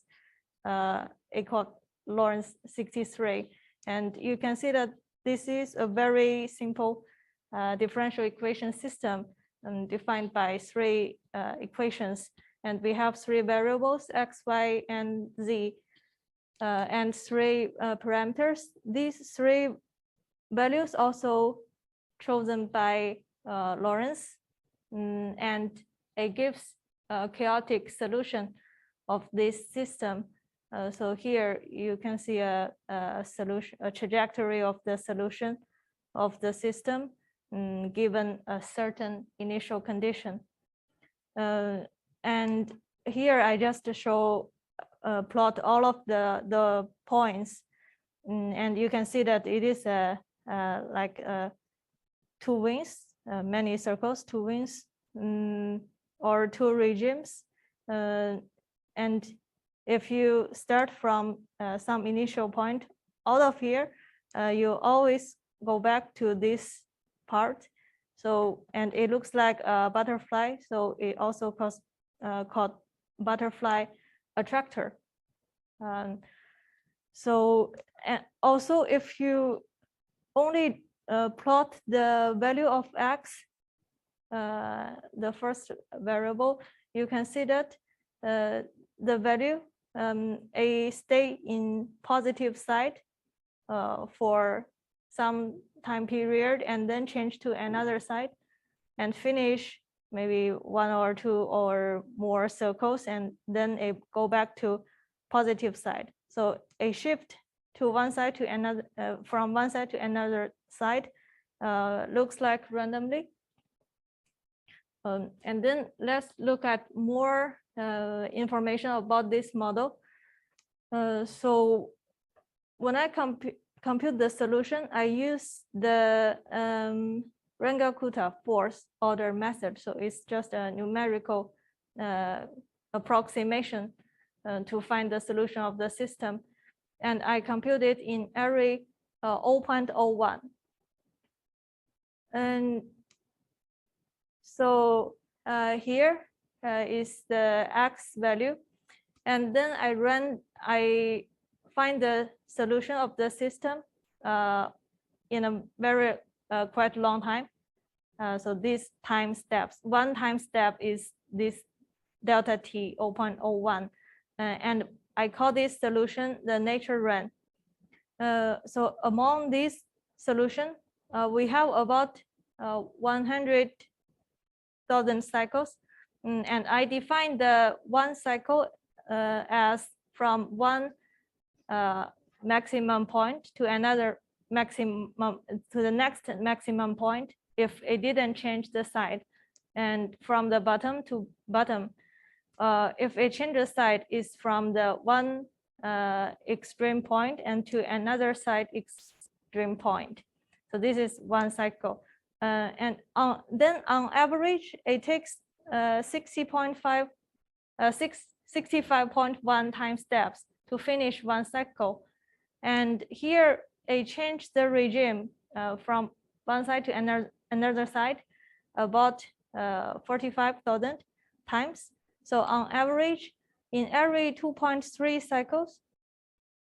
Lawrence 63. And you can see that this is a very simple differential equation system defined by three equations. And we have three variables, x, y, and z, and three parameters. These three values also chosen by Lawrence, and it gives a chaotic solution of this system. So here you can see a trajectory of the solution of the system given a certain initial condition. And here I just show plot all of the points, and you can see that it is like two wings, many circles, two wings, or two regimes. And if you start from some initial point out of here, you always go back to this part. So, and it looks like a butterfly. So it also called butterfly attractor. So also if you only plot the value of x, the first variable, you can see that the value stay in positive side for some time period and then change to another side and finish maybe one or two or more circles, and then it go back to positive side. So a shift to one side to another, from one side to another side looks like randomly. And then let's look at more information about this model. So when I compute the solution, I use the Runge-Kutta fourth order method. So it's just a numerical approximation to find the solution of the system. And I compute it in array 0.01. And so here is the x value. And then I find the solution of the system in a very quite long time. So these time steps, one time step is this delta t 0.01. And I call this solution the nature run. So among these solution, we have about 100,000 cycles. And I define the one cycle as from one maximum point to another maximum, to the next maximum point if it didn't change the side, and from the bottom to bottom. If it changes side is from the one extreme point and to another side extreme point. So this is one cycle. And then on average, it takes 65.1 time steps to finish one cycle. And here it changed the regime from one side to another side about 45,000 times. So on average, in every 2.3 cycles,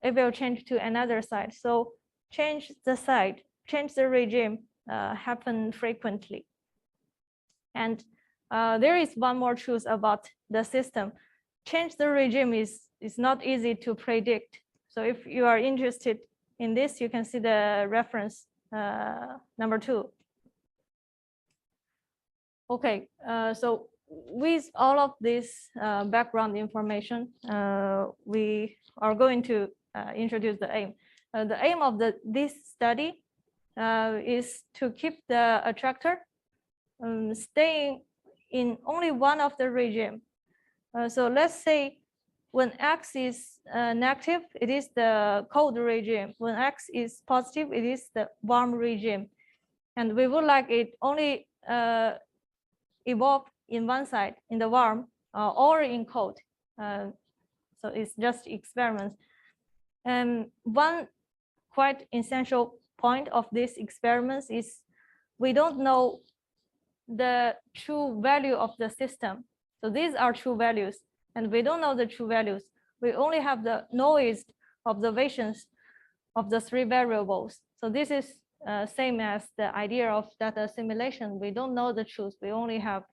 it will change to another side. So change the side, change the regime happen frequently. And there is one more truth about the system. Change the regime is not easy to predict. So if you are interested in this, you can see the reference number 2. Okay, so with all of this background information, we are going to introduce the aim. The aim of this study is to keep the attractor staying in only one of the regime. So let's say when X is negative, it is the cold regime. When X is positive, it is the warm regime. And we would like it only evolve in one side, in the warm or in cold. So it's just experiments. And one quite essential point of these experiments is we don't know the true value of the system. So these are true values, and we don't know the true values. We only have the noised observations of the three variables. So this is same as the idea of data assimilation. We don't know the truth. We only have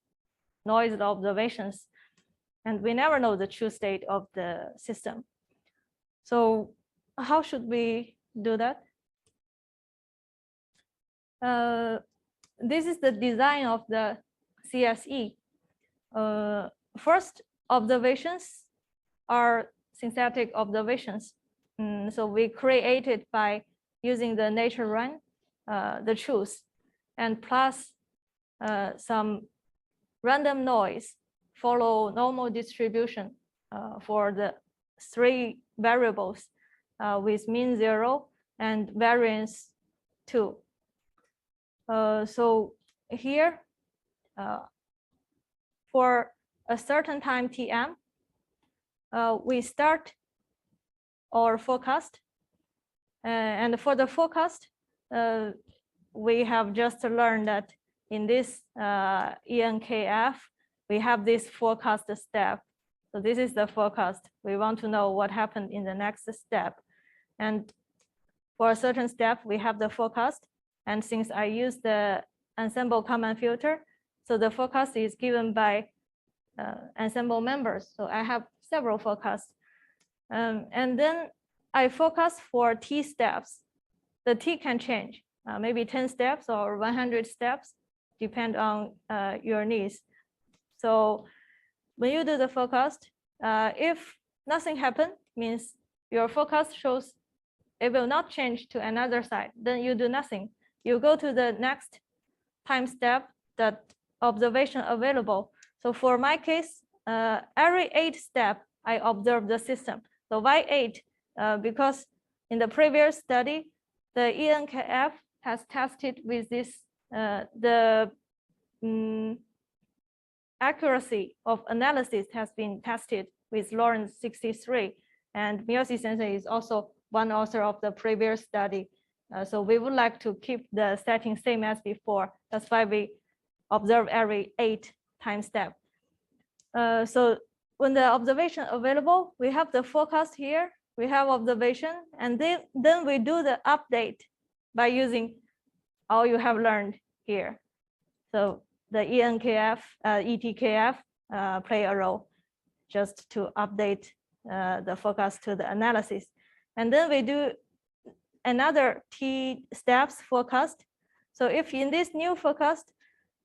noised observations, and we never know the true state of the system. So how should we do that? This is the design of the CSE. First observations are synthetic observations. So we created by using the nature run, the truth, and plus some random noise, follow normal distribution for the three variables with mean 0 and variance 2. So here, for a certain time Tm, we start our forecast. And for the forecast, we have just learned that in this ENKF, we have this forecast step. So this is the forecast. We want to know what happened in the next step. And for a certain step, we have the forecast. And since I use the ensemble common filter, so the forecast is given by ensemble members. So I have several forecasts. And then I forecast for T steps. The T can change, maybe 10 steps or 100 steps, depend on your needs. So when you do the forecast, if nothing happened, means your forecast shows it will not change to another side, then you do nothing. You go to the next time step, that observation available. So for my case, every 8 step, I observe the system. So why 8? Because in the previous study, the ENKF has tested with this, the accuracy of analysis has been tested with Lawrence 63. And Miyoshi Sensei is also one author of the previous study. So we would like to keep the setting same as before. That's why we observe every 8 time step. So when the observation available, we have the forecast here, we have observation, and then we do the update by using all you have learned here. So the ENKF, ETKF play a role just to update the forecast to the analysis. And then we do another T steps forecast. So if in this new forecast,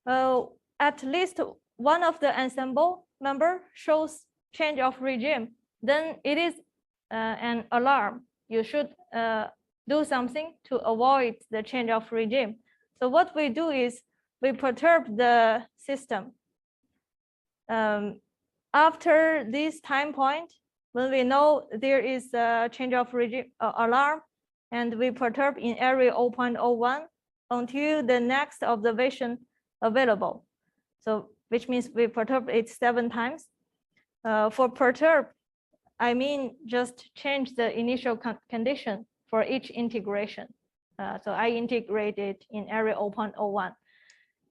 at least one of the ensemble member shows change of regime, then it is an alarm. You should do something to avoid the change of regime. So what we do is we perturb the system. After this time point, when we know there is a change of regime alarm, and we perturb in area 0.01 until the next observation available. So which means we perturb it 7 times. For perturb, I mean just change the initial condition for each integration. So I integrate it in area 0.01.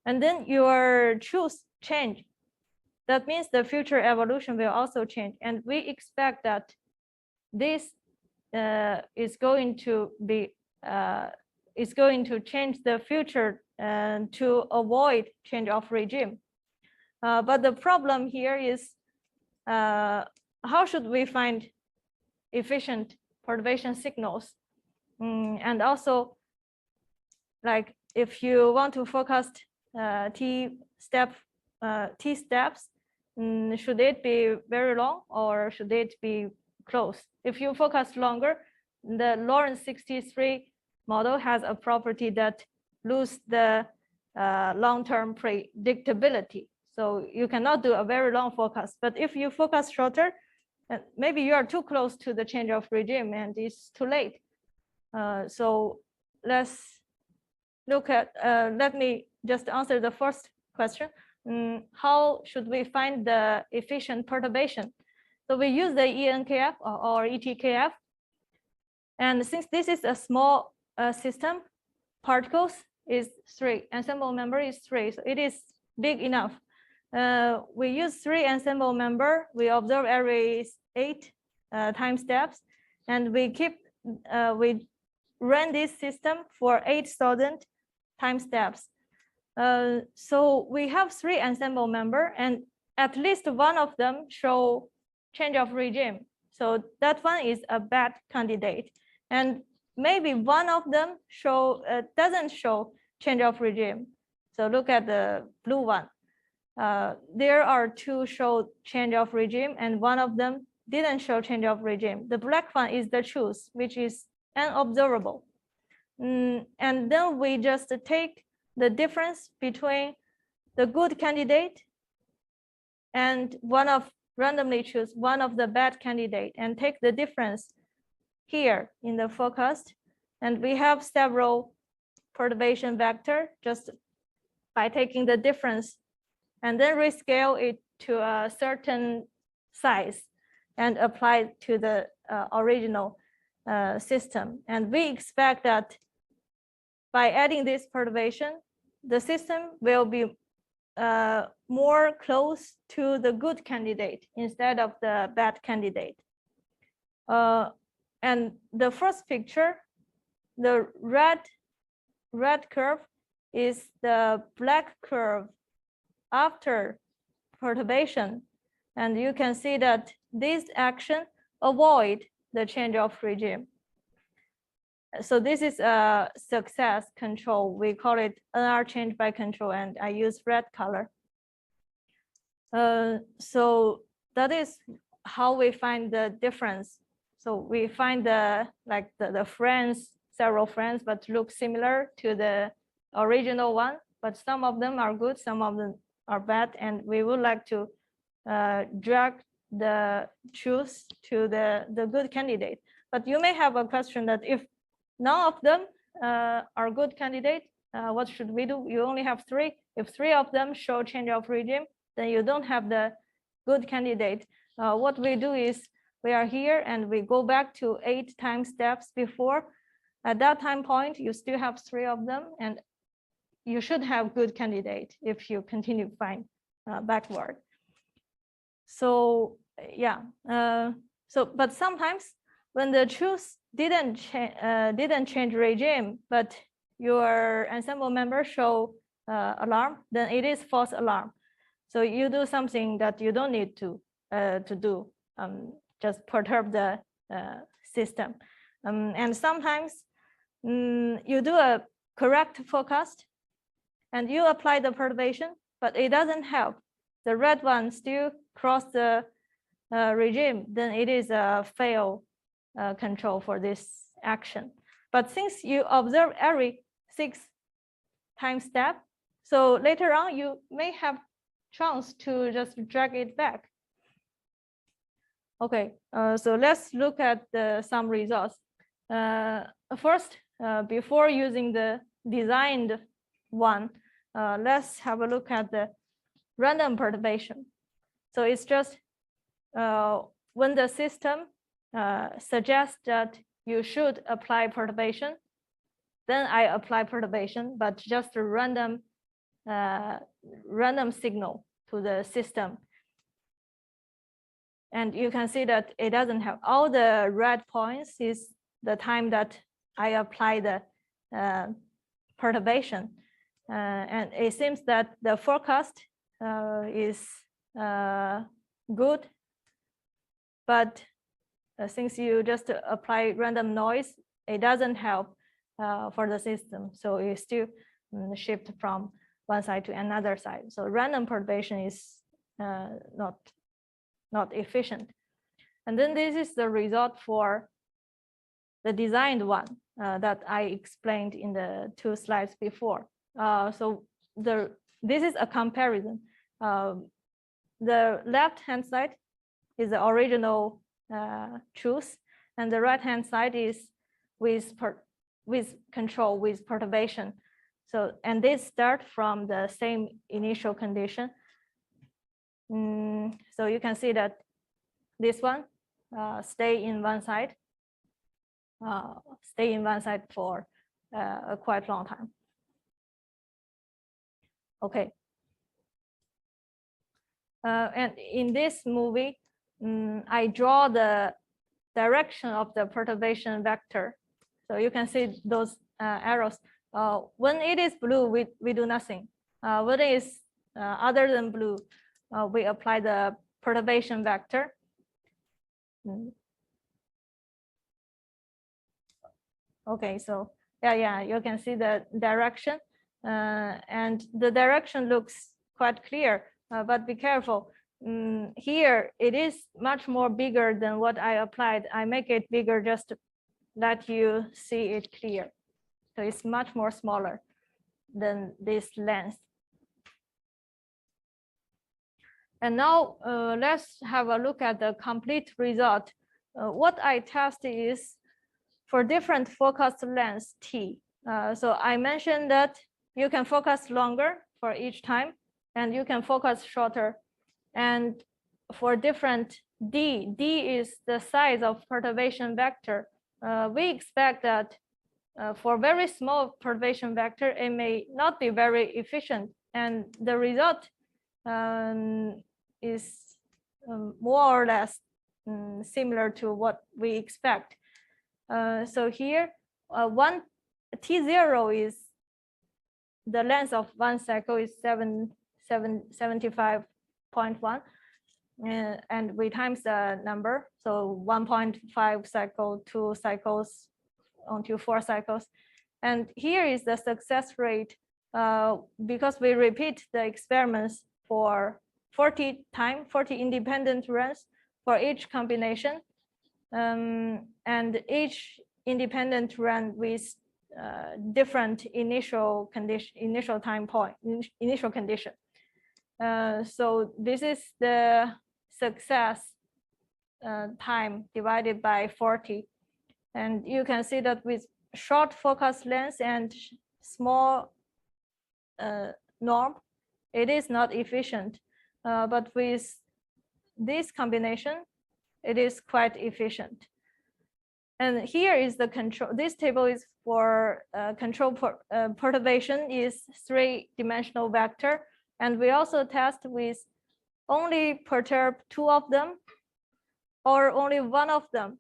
And then your truth change. That means the future evolution will also change. And we expect that this is going to change the future to avoid change of regime. But the problem here is how should we find efficient perturbation signals? And also, like if you want to forecast T steps, should it be very long or should it be close? If you focus longer, the Lawrence 63 model has a property that lose the long-term predictability. So you cannot do a very long forecast. But if you focus shorter, And maybe you are too close to the change of regime and it's too late. So let's look at, let me just answer the first question. How should we find the efficient perturbation? So we use the ENKF or ETKF. And since this is a small system, particles is 3, ensemble member is 3, so it is big enough. We use 3 ensemble member, we observe every 8 time steps, and we run this system for 8,000 time steps. So we have 3 ensemble member, and at least one of them show change of regime. So that one is a bad candidate. And maybe one of them doesn't show change of regime. So look at the blue one. There are 2 show change of regime, and one of them didn't show change of regime. The black one is the truth, which is unobservable. And then we just take the difference between the good candidate and randomly choose one of the bad candidate and take the difference here in the forecast. And we have several perturbation vector just by taking the difference and then rescale it to a certain size and apply it to the original system. And we expect that by adding this perturbation, the system will be more close to the good candidate instead of the bad candidate. And the first picture, the red curve is the black curve after perturbation. And you can see that this action avoid the change of regime. So this is a success control. We call it NR change by control, and I use red color. So that is how we find the difference. So we find the friends, several friends, but look similar to the original one, but some of them are good, some of them are bad, and we would like to drag the choose to the good candidate. But you may have a question that if none of them are good candidate, what should we do? You only have 3. If 3 of them show change of regime, then you don't have the good candidate. What we do is we are here and we go back to 8 time steps before. At that time point, you still have 3 of them, and you should have good candidate if you continue find backward. So yeah, but sometimes when the truth didn't change regime, but your ensemble members show alarm, then it is false alarm. So you do something that you don't need to do, just perturb the system. And sometimes you do a correct forecast and you apply the perturbation, but it doesn't help. The red one still cross the regime, then it is a fail control for this action. But since you observe every 6 time step, so later on you may have chance to just drag it back. Okay, so let's look at some results. First, before using the designed one, let's have a look at the random perturbation. So it's just when the system suggests that you should apply perturbation, then I apply perturbation, but just a random signal to the system. And you can see that it doesn't have all the red points is the time that I apply the perturbation. And it seems that the forecast is good, but since you just apply random noise, it doesn't help for the system. So you still shift from one side to another side. So random perturbation is not efficient. And then this is the result for the designed one that I explained in the 2 slides before. So this is a comparison. The left-hand side is the original truth, and the right-hand side is with control, with perturbation. So, and they start from the same initial condition. So you can see that this one stay in one side for a quite long time. Okay. And in this movie, I draw the direction of the perturbation vector. So you can see those arrows. When it is blue, we do nothing. When it is other than blue, we apply the perturbation vector. Okay, so yeah, you can see the direction, and the direction looks quite clear, but be careful. Here, it is much more bigger than what I applied. I make it bigger just to let you see it clear. So it's much more smaller than this length. And now let's have a look at the complete result. What I test is for different focus lengths T. So I mentioned that you can focus longer for each time, and you can focus shorter. And for different D is the size of perturbation vector. We expect that for very small perturbation vector, it may not be very efficient, and the result is more or less similar to what we expect. So here, T0 is the length of one cycle is 75.1, and we times the number, so 1.5 cycle, 2 cycles, until 4 cycles. And here is the success rate because we repeat the experiments for 40 independent runs for each combination, and each independent run with different initial condition. So this is the success time divided by 40. And you can see that with short focus length and small norm, it is not efficient. But with this combination, it is quite efficient. And here is the control. This table is for control perturbation is 3-dimensional vector. And we also test with only perturb 2 of them or only 1 of them.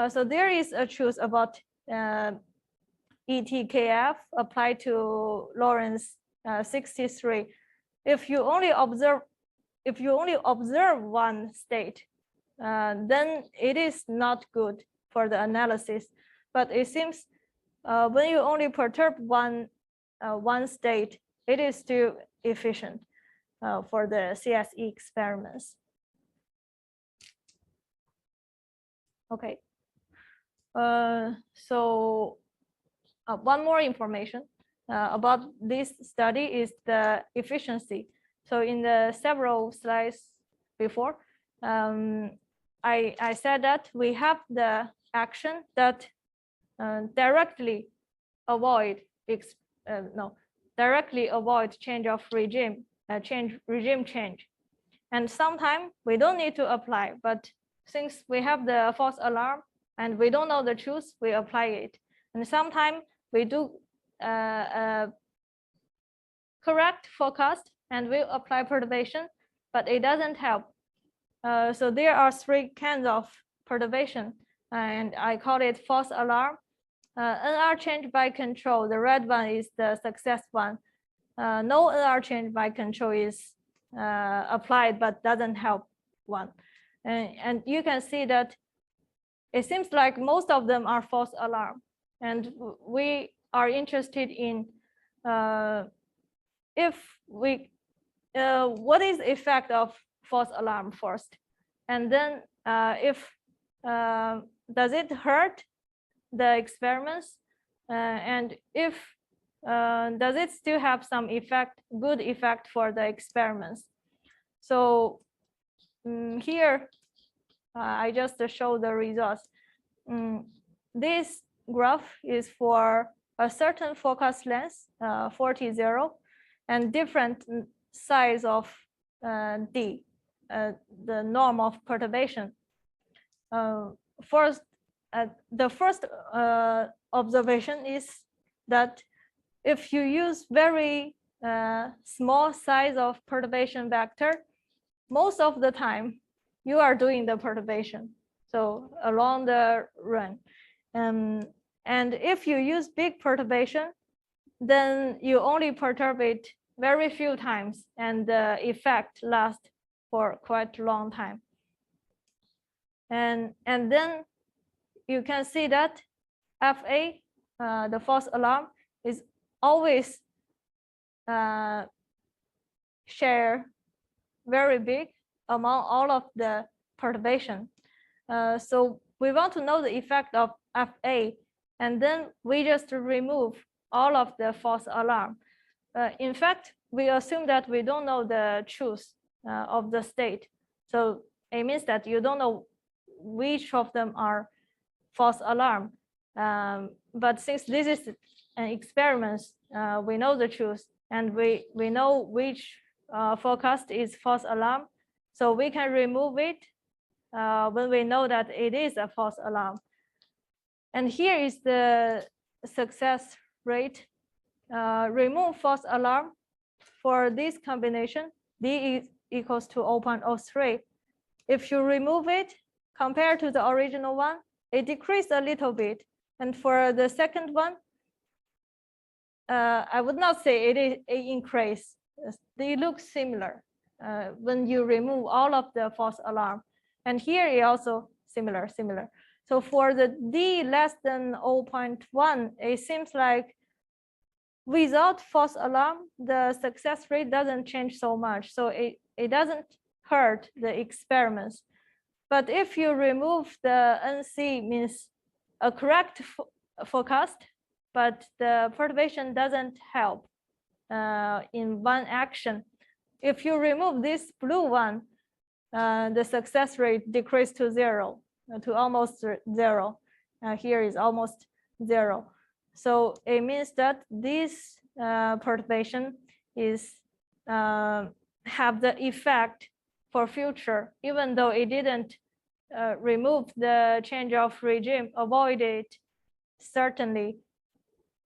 So there is a truth about ETKF applied to Lorentz 63. If you only observe one state, then it is not good for the analysis. But it seems when you only perturb one state, it is still efficient for the CSE experiments. Okay. So one more information about this study is the efficiency. So in the several slides before, I said that we have the action that directly avoid change of regime, regime change. And sometimes we don't need to apply, but since we have the false alarm and we don't know the truth, we apply it. And sometimes we do correct forecast and we apply perturbation, but it doesn't help. So there are 3 kinds of perturbation, and I call it false alarm. NR change by control, the red one is the success one. No NR change by control is applied but doesn't help one. And you can see that it seems like most of them are false alarm. And we are interested in what is the effect of false alarm first, and then does it hurt the experiments, and if does it still have some good effect for the experiments. So here I just show the results. This graph is for a certain forecast length, 40, 0, and different size of D, the norm of perturbation. First, the first observation is that if you use very small size of perturbation vector, most of the time you are doing the perturbation. So along the run. And if you use big perturbation, then you only perturb it very few times and the effect lasts for quite a long time. And then you can see that FA, the false alarm, is always share very big among all of the perturbation. So we want to know the effect of FA, and then we just remove all of the false alarm. In fact, we assume that we don't know the truth of the state. So it means that you don't know which of them are false alarm. But since this is an experiment, we know the truth, and we know which forecast is false alarm. So we can remove it when we know that it is a false alarm. And here is the success rate. Remove false alarm for this combination, D is equals to 0.03. If you remove it, compared to the original one, it decreased a little bit. And for the second one, I would not say it is an increase. They look similar when you remove all of the false alarm. And here it also similar. So for the D less than 0.1, it seems like without false alarm, the success rate doesn't change so much. So it doesn't hurt the experiments. But if you remove the NC, means a correct forecast, but the perturbation doesn't help in one action. If you remove this blue one, the success rate decreased to 0, to almost 0. Here is almost 0. So it means that this perturbation is have the effect for future, even though it didn't remove the change of regime, avoid it, certainly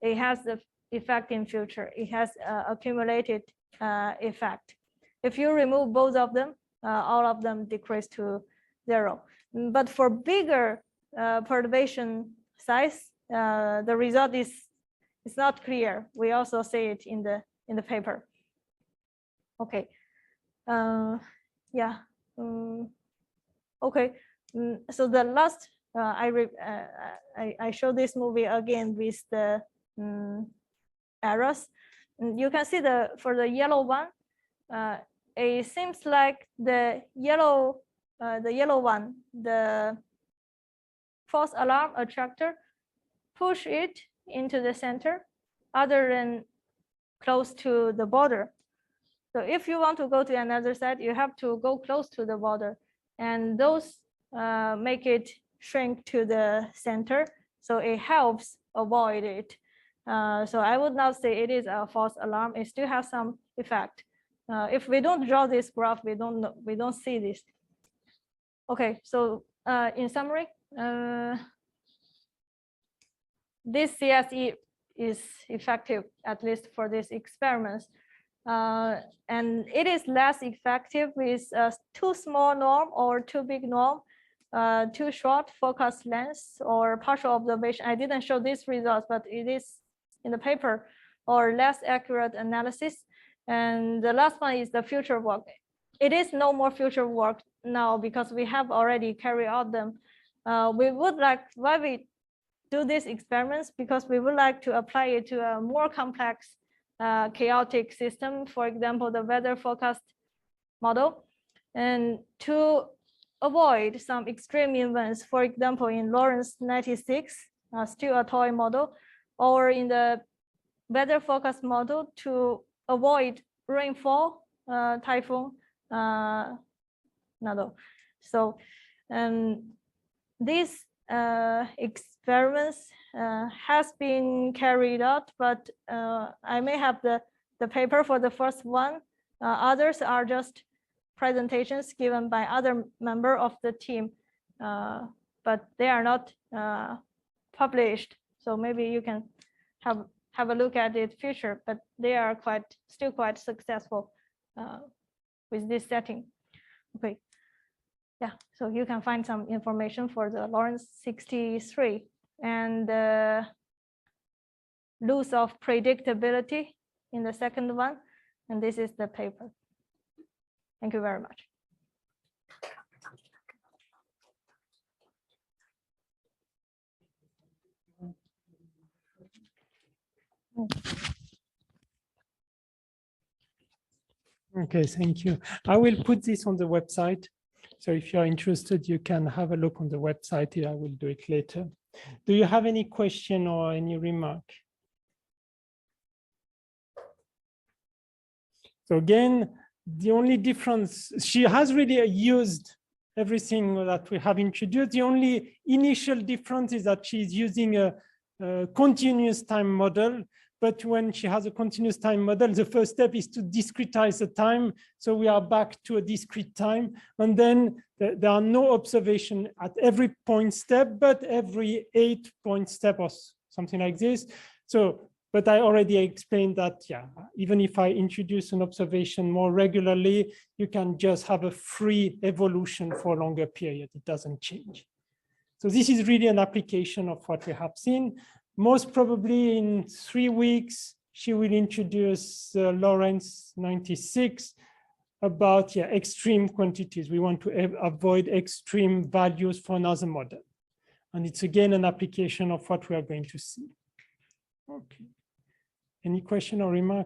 it has the effect in future. It has accumulated effect. If you remove both of them, all of them decrease to 0. But for bigger perturbation size, the result is not clear. We also see it in the paper. Okay. Yeah. Okay. So the last, I show this movie again with the arrows. You can see for the yellow one, it seems like the yellow one, the false alarm attractor, push it into the center other than close to the border. So if you want to go to another side, you have to go close to the border, and those make it shrink to the center. So it helps avoid it. So I would not say it is a false alarm. It still has some effect. If we don't draw this graph, we don't see this. Okay, so in summary, this CSE is effective, at least for these experiments. And it is less effective with too small norm or too big norm, too short forecast length or partial observation. I didn't show these results, but it is in the paper, or less accurate analysis. And the last one is the future work. It is no more future work now because we have already carried out them. We would like, why we do these experiments? Because we would like to apply it to a more complex chaotic system, for example, the weather forecast model, and to avoid some extreme events, for example, in Lawrence 96, still a toy model, or in the weather forecast model to avoid rainfall, typhoon model. So And these experiments has been carried out, but I may have the paper for the first one. Others are just presentations given by other member of the team, but they are not published. So maybe you can have a look at it future, but they are still quite successful with this setting. Okay, yeah, so you can find some information for the Lawrence 63 and loss of predictability in the second one, and this is the paper. Thank you very much. Okay, thank you. I will put this on the website. So if you're interested, you can have a look on the website. I will do it later. Do you have any question or any remark? So again, the only difference, she has really used everything that we have introduced. The only initial difference is that she's using a continuous time model. But when she has a continuous time model, the first step is to discretize the time. So we are back to a discrete time. And then there are no observation at every point step, but every 8 point step or something like this. So, but I already explained that, yeah, even if I introduce an observation more regularly, you can just have a free evolution for a longer period. It doesn't change. So this is really an application of what we have seen. Most probably in 3 weeks, she will introduce Lawrence 96 about extreme quantities. We want to avoid extreme values for another model. And it's again an application of what we are going to see. Okay. Any question or remark?